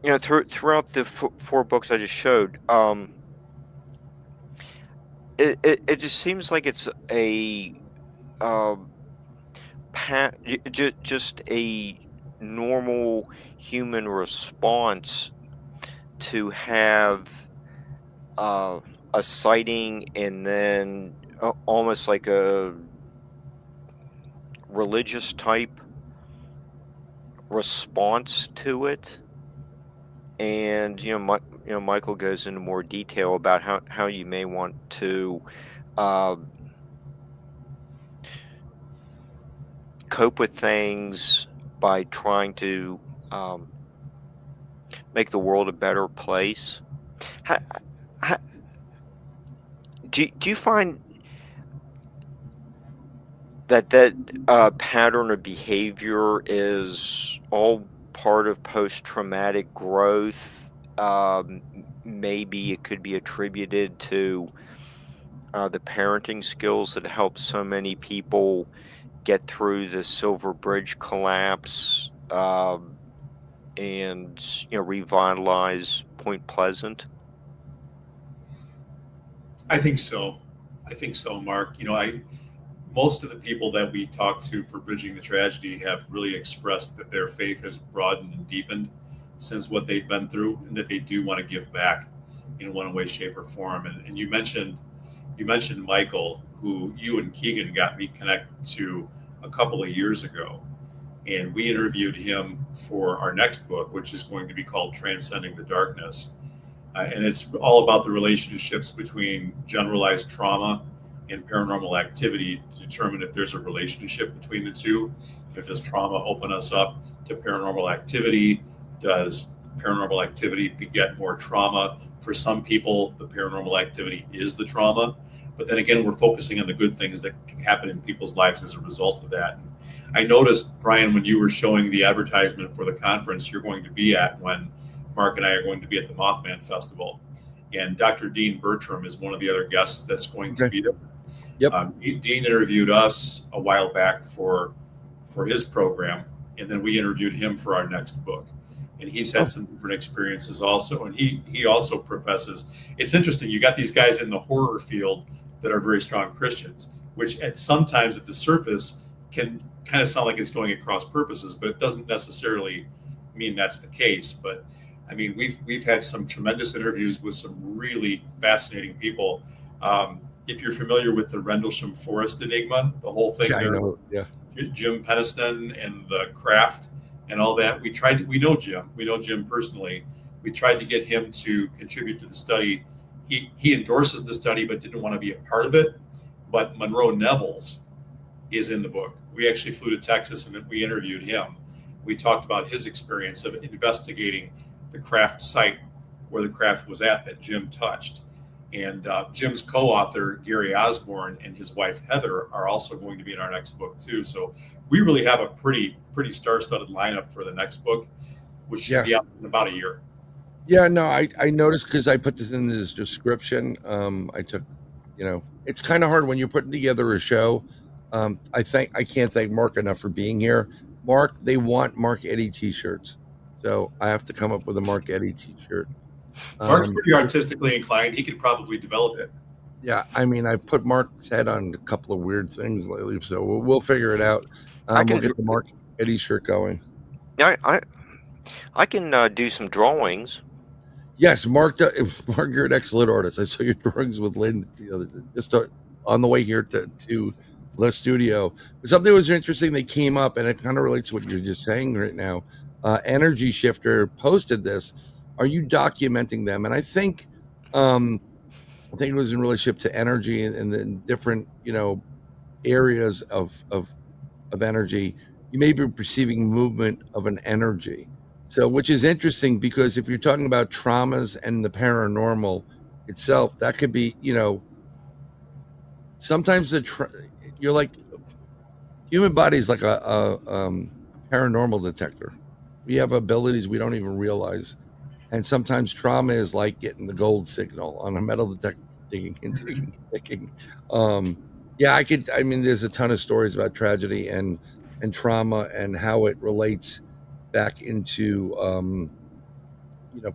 throughout the four books I just showed, it just seems like it's a um, just a normal human response to have a sighting and then almost like a religious type response to it. And Michael goes into more detail about how you may want to uh, cope with things by trying to make the world a better place. How, how, do you find that pattern of behavior is all part of post-traumatic growth? Maybe it could be attributed to the parenting skills that help so many people get through the Silver Bridge collapse, and revitalize Point Pleasant. I think so. Mark. Most of the people that we talk to for Bridging the Tragedy have really expressed that their faith has broadened and deepened since what they've been through, and that they do want to give back in one way, shape, or form. And you mentioned Michael, who you and Keegan got me connected to a couple of years ago, and we interviewed him for our next book, which is going to be called Transcending the Darkness. And it's all about the relationships between generalized trauma and paranormal activity to determine if there's a relationship between the two. Does trauma open us up to paranormal activity? Does paranormal activity beget more trauma? For some people, the paranormal activity is the trauma. But then again, we're focusing on the good things that can happen in people's lives as a result of that. I noticed, Bryan, when you were showing the advertisement for the conference you're going to be at when Mark and I are going to be at the Mothman Festival. And Dr. Dean Bertram is one of the other guests that's going to be there. Yep. Dean interviewed us a while back for his program, and then we interviewed him for our next book. And he's had some different experiences also. And he also professes. It's interesting. You got these guys in the horror field that are very strong Christians, which sometimes at the surface can kind of sound like it's going at cross purposes, but it doesn't necessarily mean that's the case. But I mean, we've had some tremendous interviews with some really fascinating people. If you're familiar with the Rendlesham Forest Enigma, the whole thing Yeah, there, I know. Yeah. Jim Peniston and the craft and all that. We know Jim personally. We tried to get him to contribute to the study. He endorses the study, but didn't want to be a part of it. But Monroe Nevels is in the book. We actually flew to Texas and we interviewed him. We talked about his experience of investigating the craft site where the craft was at that Jim touched. And Jim's co-author, Gary Osborn, and his wife, Heather, are also going to be in our next book, too. So we really have a pretty star-studded lineup for the next book, which should be out in about a year. Yeah, no, I noticed because I put this in this description. I took, it's kind of hard when you're putting together a show. I can't thank Mark enough for being here. Mark, they want Mark Eddy t-shirts. So I have to come up with a Mark Eddy t-shirt. Mark's pretty artistically inclined. He could probably develop it. Yeah, I mean, I've put Mark's head on a couple of weird things lately, so we'll figure it out. We'll get the Mark Eddy shirt going. I can do some drawings. Yes, Mark, you're an excellent artist. I saw your drawings with Lynn just on the way here to the studio. But something was interesting that came up, and it kind of relates to what you're just saying right now. Energy Shifter posted this. Are you documenting them? And I think it was in relationship to energy and the different, areas of energy. You may be perceiving movement of an energy. So, which is interesting because if you're talking about traumas and the paranormal itself, that could be, sometimes you're like, human body is like a paranormal detector. We have abilities we don't even realize. And sometimes trauma is like getting the gold signal on a metal detector, digging. There's a ton of stories about tragedy and and trauma and how it relates back into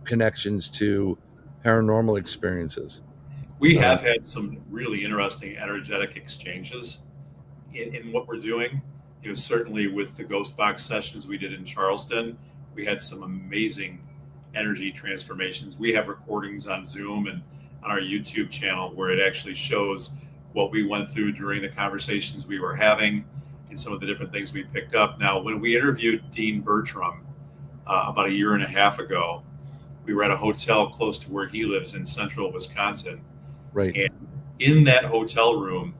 connections to paranormal experiences. We have had some really interesting energetic exchanges in what we're doing. Certainly with the ghost box sessions we did in Charleston, we had some amazing energy transformations. We have recordings on Zoom and on our YouTube channel where it actually shows what we went through during the conversations we were having and some of the different things we picked up. Now, when we interviewed Dean Bertram about a year and a half ago, we were at a hotel close to where he lives in central Wisconsin. Right. And in that hotel room,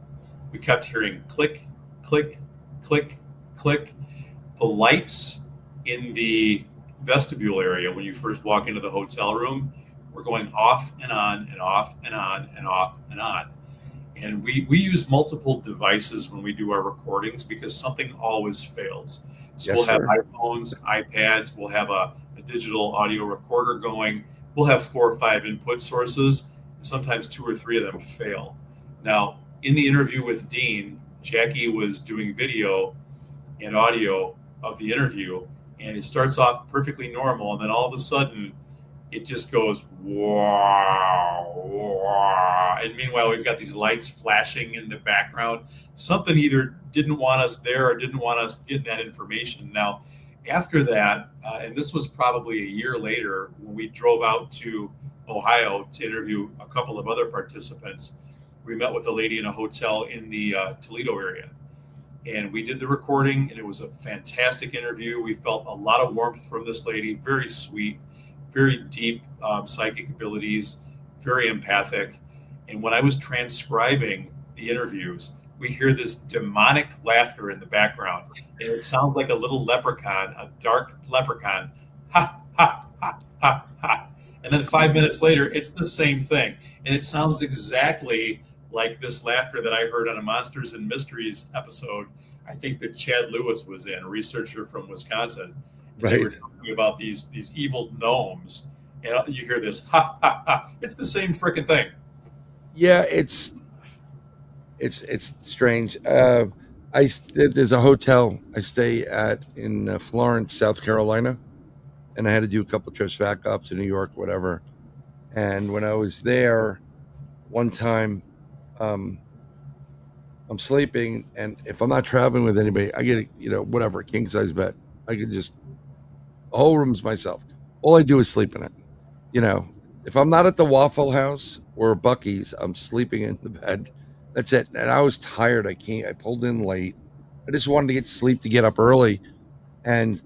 we kept hearing click, click, click, click. The lights in the vestibule area when you first walk into the hotel room were going off and on and off and on and off and on. And we use multiple devices when we do our recordings because something always fails. So we'll have iPhones, iPads, we'll have a digital audio recorder going, we'll have 4 or 5 input sources, and sometimes 2 or 3 of them fail. Now, in the interview with Dean, Jackie was doing video and audio of the interview, and it starts off perfectly normal, and then all of a sudden, it just goes, wow, wow. And meanwhile, we've got these lights flashing in the background. Something either didn't want us there or didn't want us getting that information. Now, after that, and this was probably a year later, when we drove out to Ohio to interview a couple of other participants, we met with a lady in a hotel in the Toledo area. And we did the recording, and it was a fantastic interview. We felt a lot of warmth from this lady, very sweet, very deep psychic abilities, very empathic. And when I was transcribing the interviews, we hear this demonic laughter in the background. And it sounds like a little leprechaun, a dark leprechaun. Ha, ha, ha, ha, ha. And then 5 minutes later, it's the same thing. And it sounds exactly like this laughter that I heard on a Monsters and Mysteries episode. I think that Chad Lewis was in, a researcher from Wisconsin. And they were talking about these evil gnomes. And you hear this, ha, ha, ha. It's the same freaking thing. Yeah, it's strange. There's a hotel I stay at in Florence, South Carolina, and I had to do a couple trips back up to New York, whatever. And when I was there, one time, I'm sleeping, and if I'm not traveling with anybody, I get whatever, a king size bed. I can just, the whole room's myself. All I do is sleep in it. If I'm not at the Waffle House or Buc-ee's, I'm sleeping in the bed. That's it. And I was tired. I pulled in late. I just wanted to get sleep to get up early. And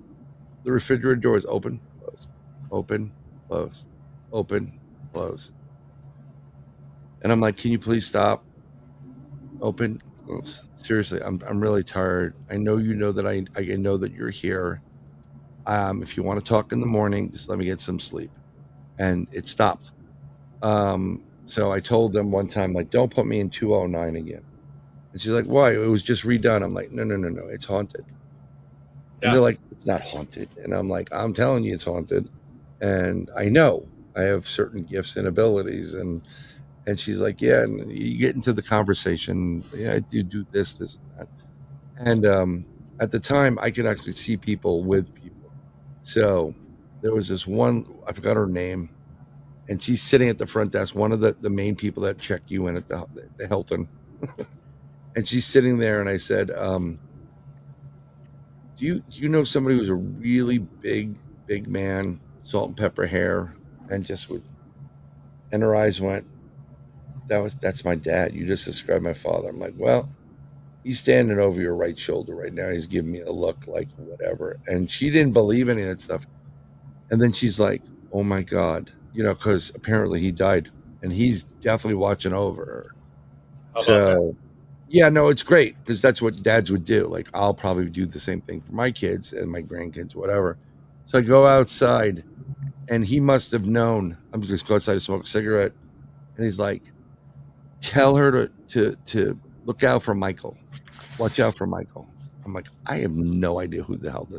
the refrigerator door is open, closed, open, closed, open, closed. And I'm like, can you please stop? Open, close. Seriously, I'm really tired. I know you know that I know that you're here. If you want to talk in the morning, just let me get some sleep. And it stopped. So I told them one time, like, don't put me in 209 again. And she's like, why? It was just redone. I'm like, no, it's haunted. Yeah. And they're like, it's not haunted. And I'm like, I'm telling you it's haunted. And I know I have certain gifts and abilities. And she's like, yeah. And you get into the conversation. Yeah, I do this, and that. And at the time, I could actually see people with people. So there was this one, I forgot her name. And she's sitting at the front desk, one of the main people that check you in at the Hilton. And she's sitting there, and I said, do you know somebody who's a really big man, salt and pepper hair, and and her eyes went, that's my dad. You just described my father. I'm like, well, he's standing over your right shoulder right now. He's giving me a look like whatever. And she didn't believe any of that stuff. And then she's like, oh my God. Because apparently he died, and he's definitely watching over her. So, yeah, no, it's great, because that's what dads would do. Like, I'll probably do the same thing for my kids and my grandkids, whatever. So I go outside, and he must have known. I'm just go outside to smoke a cigarette, and he's like, tell her to look out for Michael. Watch out for Michael. I'm like, I have no idea who the hell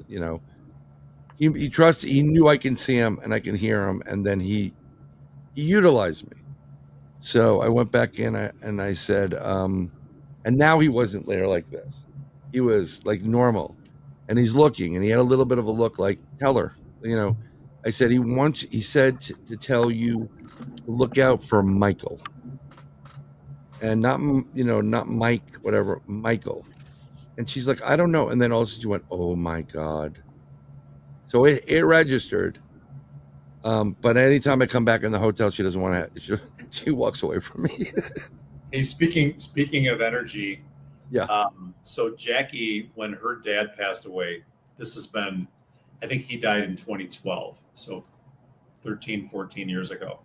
He trusts. He knew I can see him and I can hear him, and then he utilized me. So I went back in and I said, and now he wasn't there like this. He was like normal. and he's looking, and he had a little bit of a look like, tell her, I said, he said to tell you to look out for Michael, and not, not Mike, whatever, Michael. And she's like, I don't know. And then also she went, oh my God. So it registered. But anytime I come back in the hotel, she doesn't want to, she walks away from me. Hey, speaking of energy, Yeah. So Jackie, when her dad passed away, this has been, I think he died in 2012, so 13, 14 years ago.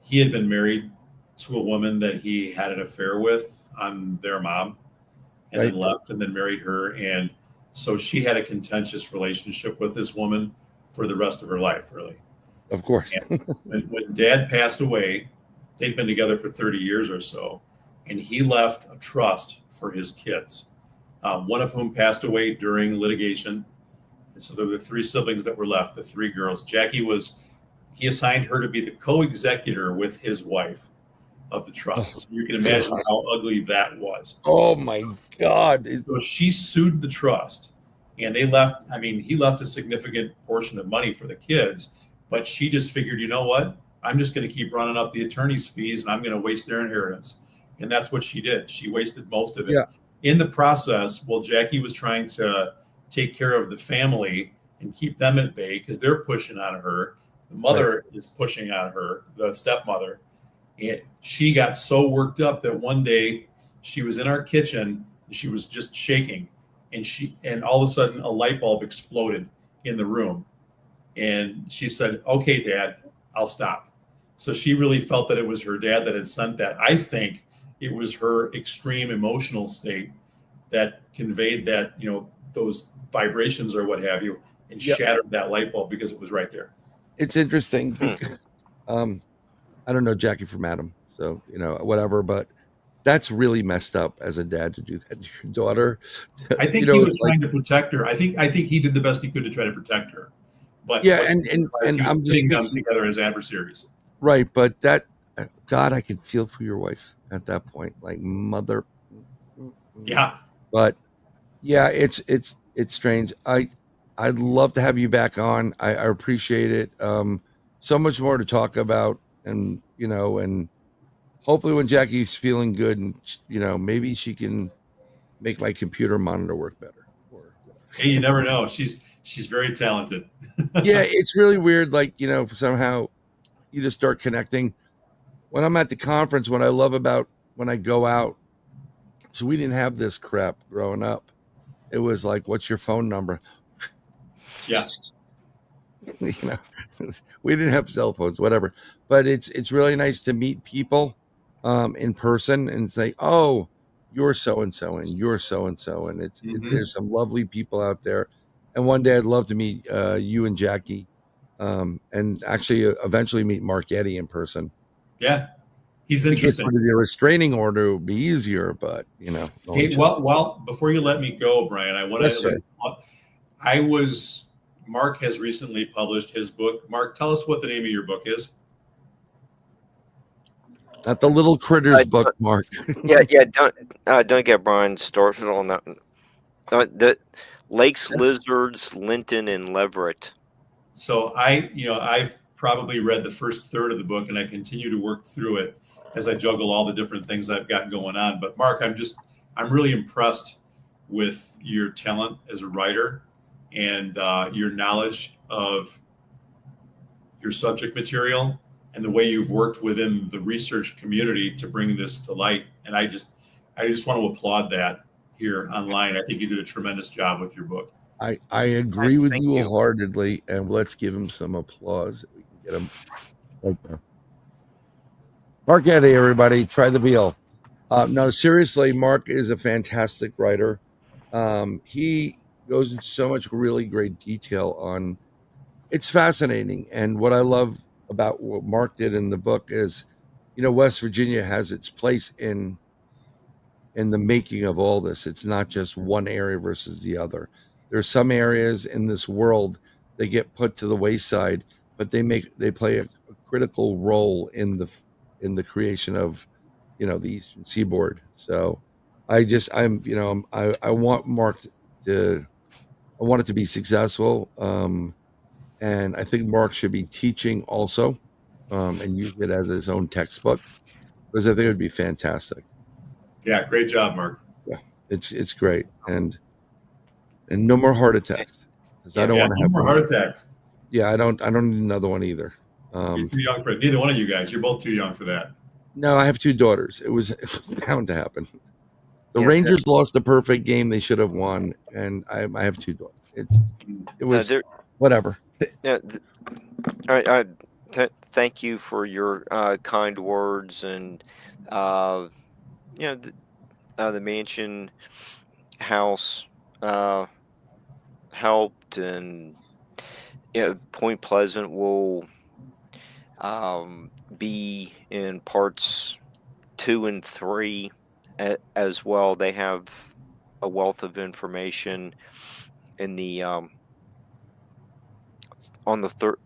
He had been married to a woman that he had an affair with on their mom, and Right. then left and then married her. And so she had a contentious relationship with this woman for the rest of her life, really. Of course. When dad passed away, they'd been together for 30 years or so, and he left a trust for his kids, one of whom passed away during litigation. And so there were 3 siblings that were left, the 3 girls. He assigned her to be the co-executor with his wife of the trust. So you can imagine how ugly that was. Oh my God. So she sued the trust, and he left a significant portion of money for the kids, but she just figured, you know what? I'm just going to keep running up the attorney's fees, and I'm going to waste their inheritance. And that's what she did. She wasted most of it. Yeah. In the process, while Jackie was trying to take care of the family and keep them at bay because they're pushing on her, the mother is pushing on her, the stepmother. And she got so worked up that one day she was in our kitchen and she was just shaking, and all of a sudden a light bulb exploded in the room. And she said, okay, Dad, I'll stop. So she really felt that it was her dad that had sent that. I think it was her extreme emotional state that conveyed that, those vibrations or what have you, and shattered that light bulb because it was right there. It's interesting because, I don't know Jackie from Adam, so, whatever, but that's really messed up as a dad to do that to your daughter. I think he was trying to protect her. I think he did the best he could to try to protect her. But yeah, and I'm just putting them together as adversaries. Right, but that, God, I could feel for your wife at that point, like mother. Yeah, but yeah, it's strange. I'd love to have you back on. I appreciate it. So much more to talk about, and and hopefully when Jackie's feeling good, and maybe she can make my computer monitor work better. Or hey, you never know. She's very talented. Yeah, it's really weird. Like somehow you just start connecting. When I'm at the conference, what I love about when I go out, so we didn't have this crap growing up. It was like, what's your phone number? Yeah. We didn't have cell phones, whatever. But it's really nice to meet people in person and say, oh, you're so-and-so and you're so-and-so. And there's some lovely people out there. And one day I'd love to meet you and Jackie, and actually eventually meet Mark Eddy in person. Yeah, he's interesting. The restraining order would be easier, but Hey, well, before you let me go, Brian, I want to. Mark has recently published his book. Mark, tell us what the name of your book is. Not the little critters book, Mark. Yeah. Don't get Brian started on that. The Lakes, Lizards, Linton, and Leverett. So I've probably read the first third of the book, and I continue to work through it as I juggle all the different things I've got going on. But Mark, I'm really impressed with your talent as a writer and your knowledge of your subject material and the way you've worked within the research community to bring this to light. And I just want to applaud that here online. I think you did a tremendous job with your book. I agree with you wholeheartedly, and let's give him some applause. We can get him right there. Mark Eddy, everybody, try the veal. No, seriously, Mark is a fantastic writer. He goes into so much really great detail on. It's fascinating, and what I love about what Mark did in the book is, West Virginia has its place in the making of all this. It's not just one area versus the other. There's some areas in this world that get put to the wayside, but they play a critical role in the creation of, the Eastern Seaboard. So I want Mark want it to be successful. And I think Mark should be teaching also, and use it as his own textbook, because I think it would be fantastic. Yeah, great job, Mark. Yeah, it's great, and no more heart attacks, because I don't want to No have more one. heart attacks. Yeah, I don't need another one either. You're too young for it. Neither one of you guys. You're both too young for that. No, I have 2 daughters. It was bound to happen. The Yeah, Rangers lost the perfect game they should have won, and I have 2 daughters. It was whatever. Yeah, thank you for your kind words, and the mansion house helped, and Point Pleasant will be in parts 2 and 3 as well. They have a wealth of information in the on the third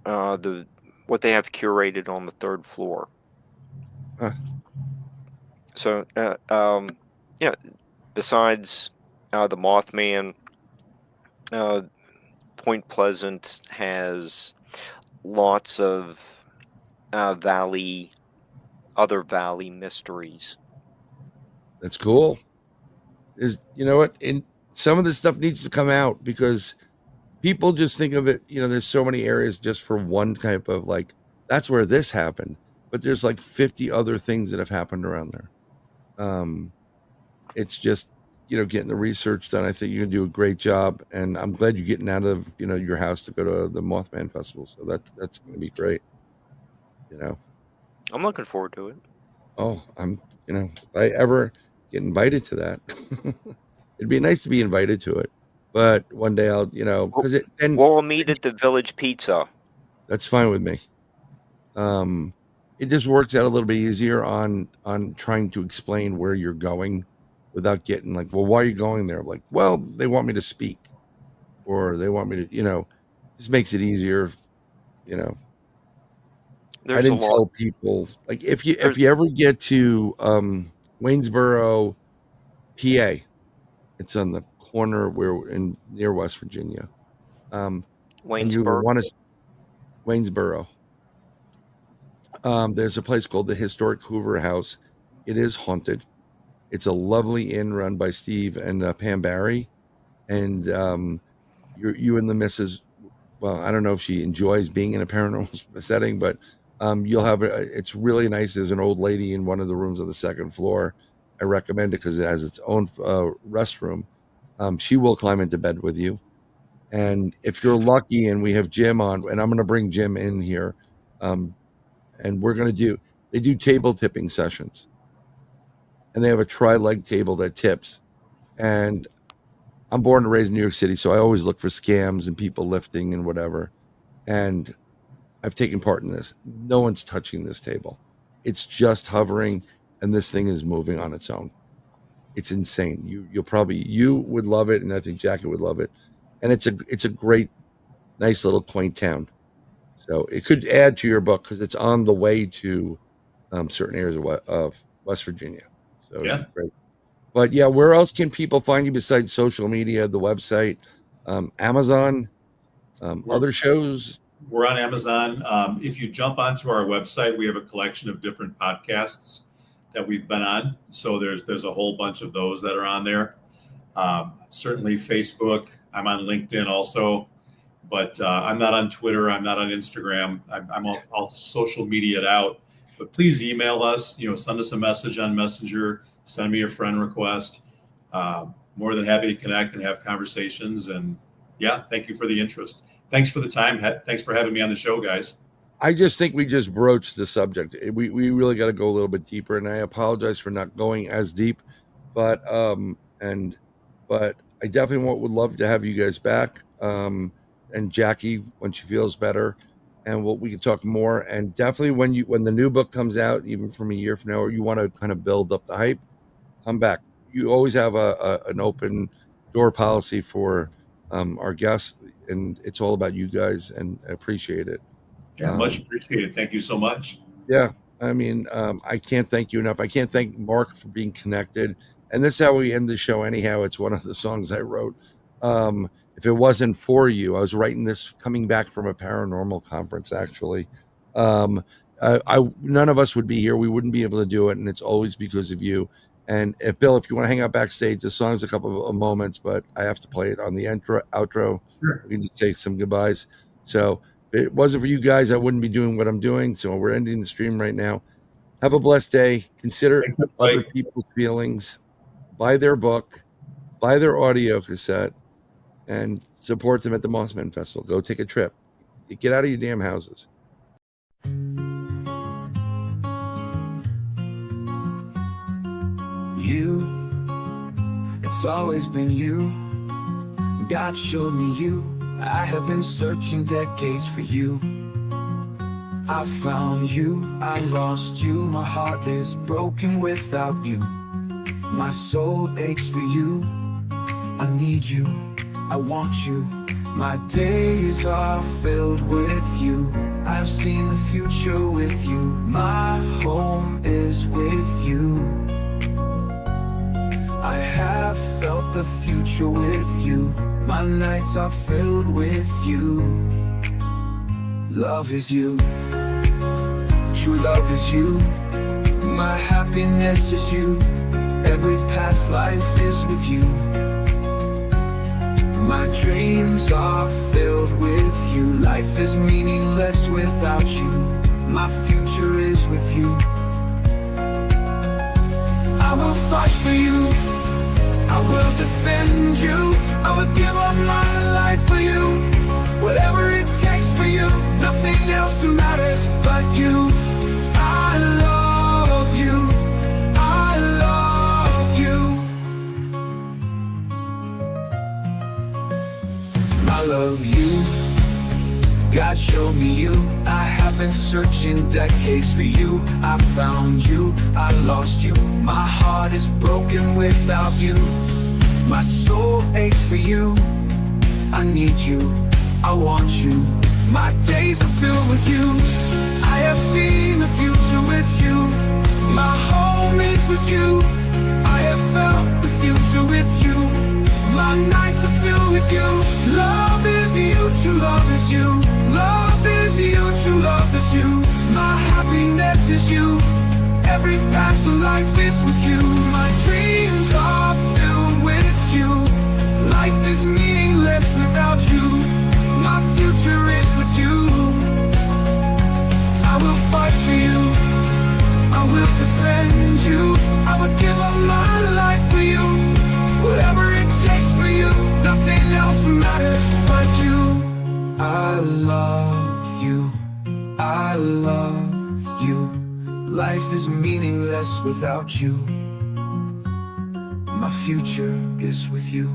what they have curated on the 3rd floor. So besides the Mothman, Point Pleasant has lots of valley mysteries. That's cool. You know what? And some of this stuff needs to come out, because people just think of it, there's so many areas just for one type of, like, that's where this happened, but there's like 50 other things that have happened around there. It's just, getting the research done. I think you can do a great job, and I'm glad you're getting out of, your house to go to the Mothman Festival. So that's going to be great. I'm looking forward to it. Oh, if I ever get invited to that, it'd be nice to be invited to it. But one day I'll, we'll meet at the Village Pizza. That's fine with me. It just works out a little bit easier on trying to explain where you're going without getting like, well, why are you going there? Like, well, they want me to speak, or they want me to, just makes it easier. I didn't tell people, like, if you ever get to Waynesboro, PA, it's on the corner near West Virginia. Waynesboro. There's a place called the Historic Hoover House. It is haunted. It's a lovely inn run by Steve and Pam Barry, and you and the missus. Well, I don't know if she enjoys being in a paranormal setting, but you'll have it's really nice. There's an old lady in one of the rooms on the 2nd floor. I recommend it because it has its own restroom. She will climb into bed with you. And if you're lucky, and we have Jim on, and I'm going to bring Jim in here, and they do table tipping sessions, and they have a tri-leg table that tips. And I'm born and raised in New York City, so I always look for scams and people lifting and whatever. And I've taken part in this. No one's touching this table. It's just hovering, and this thing is moving on its own. It's insane. You would love it, and I think Jackie would love it. And it's a great, nice little quaint town. So it could add to your book, because it's on the way to certain areas of West Virginia. So yeah, great. But yeah, where else can people find you besides social media, the website, Amazon, other shows? We're on Amazon. If you jump onto our website, we have a collection of different podcasts that we've been on. So there's a whole bunch of those that are on there. Certainly Facebook. I'm on LinkedIn also, but I'm not on Twitter. I'm not on Instagram. I'll social media it out. But please email us. Send us a message on Messenger. Send me a friend request. More than happy to connect and have conversations. And yeah, thank you for the interest. Thanks for the time. Thanks for having me on the show, guys. I just think we just broached the subject. We really got to go a little bit deeper, and I apologize for not going as deep, but I definitely would love to have you guys back, and Jackie when she feels better, and we can talk more. And definitely when the new book comes out, even from a year from now, or you want to kind of build up the hype, come back. You always have an open door policy for our guests, and it's all about you guys, and I appreciate it. Yeah, much appreciated. Thank you so much. Yeah, I mean, I can't thank you enough. I can't thank Mark for being connected. And this is how we end the show anyhow. It's one of the songs I wrote. if it wasn't for you. I was writing this coming back from a paranormal conference, actually. None of us would be here. We wouldn't be able to do it, and it's always because of you. And if Bill, if you want to hang out backstage, the song's a couple of moments, but I have to play it on the outro. Sure. We can just say some goodbyes. So if it wasn't for you guys, I wouldn't be doing what I'm doing. So we're ending the stream right now. Have a blessed day. Consider Thanks, other everybody. people's feelings. Buy their book. Buy their audio cassette. And support them at the Mothman Festival. Go take a trip. Get out of your damn houses. You, it's always been you. God showed me you. I have been searching decades for you. I found you, I lost you. My heart is broken without you. My soul aches for you. I need you, I want you. My days are filled with you. I've seen the future with you. My home is with you. I have felt the future with you. My nights are filled with you. Love is you. True love is you. My happiness is you. Every past life is with you. My dreams are filled with you. Life is meaningless without you. My future is with you. I will fight for you. I will defend you. I will give up my life for you. Whatever it takes for you. Nothing else matters but you. I love you. I love you. I love you. God showed me you. I have been searching decades for you. I found you, I lost you. My heart is broken without you. My soul aches for you. I need you, I want you. My days are filled with you. I have seen the future with you. My home is with you. I have felt the future with you. My nights are filled with you. Love is you, true love is you. Love is you, true love is you. My happiness is you. Every past life is with you. My dreams are filled with you. Life is meaningless without you. My future is with you. I will fight for you. I will defend you. I will give up my life for you. Whatever it takes for you. Nothing else matters but you. I love you. I love you. Life is meaningless without you. My future is with you.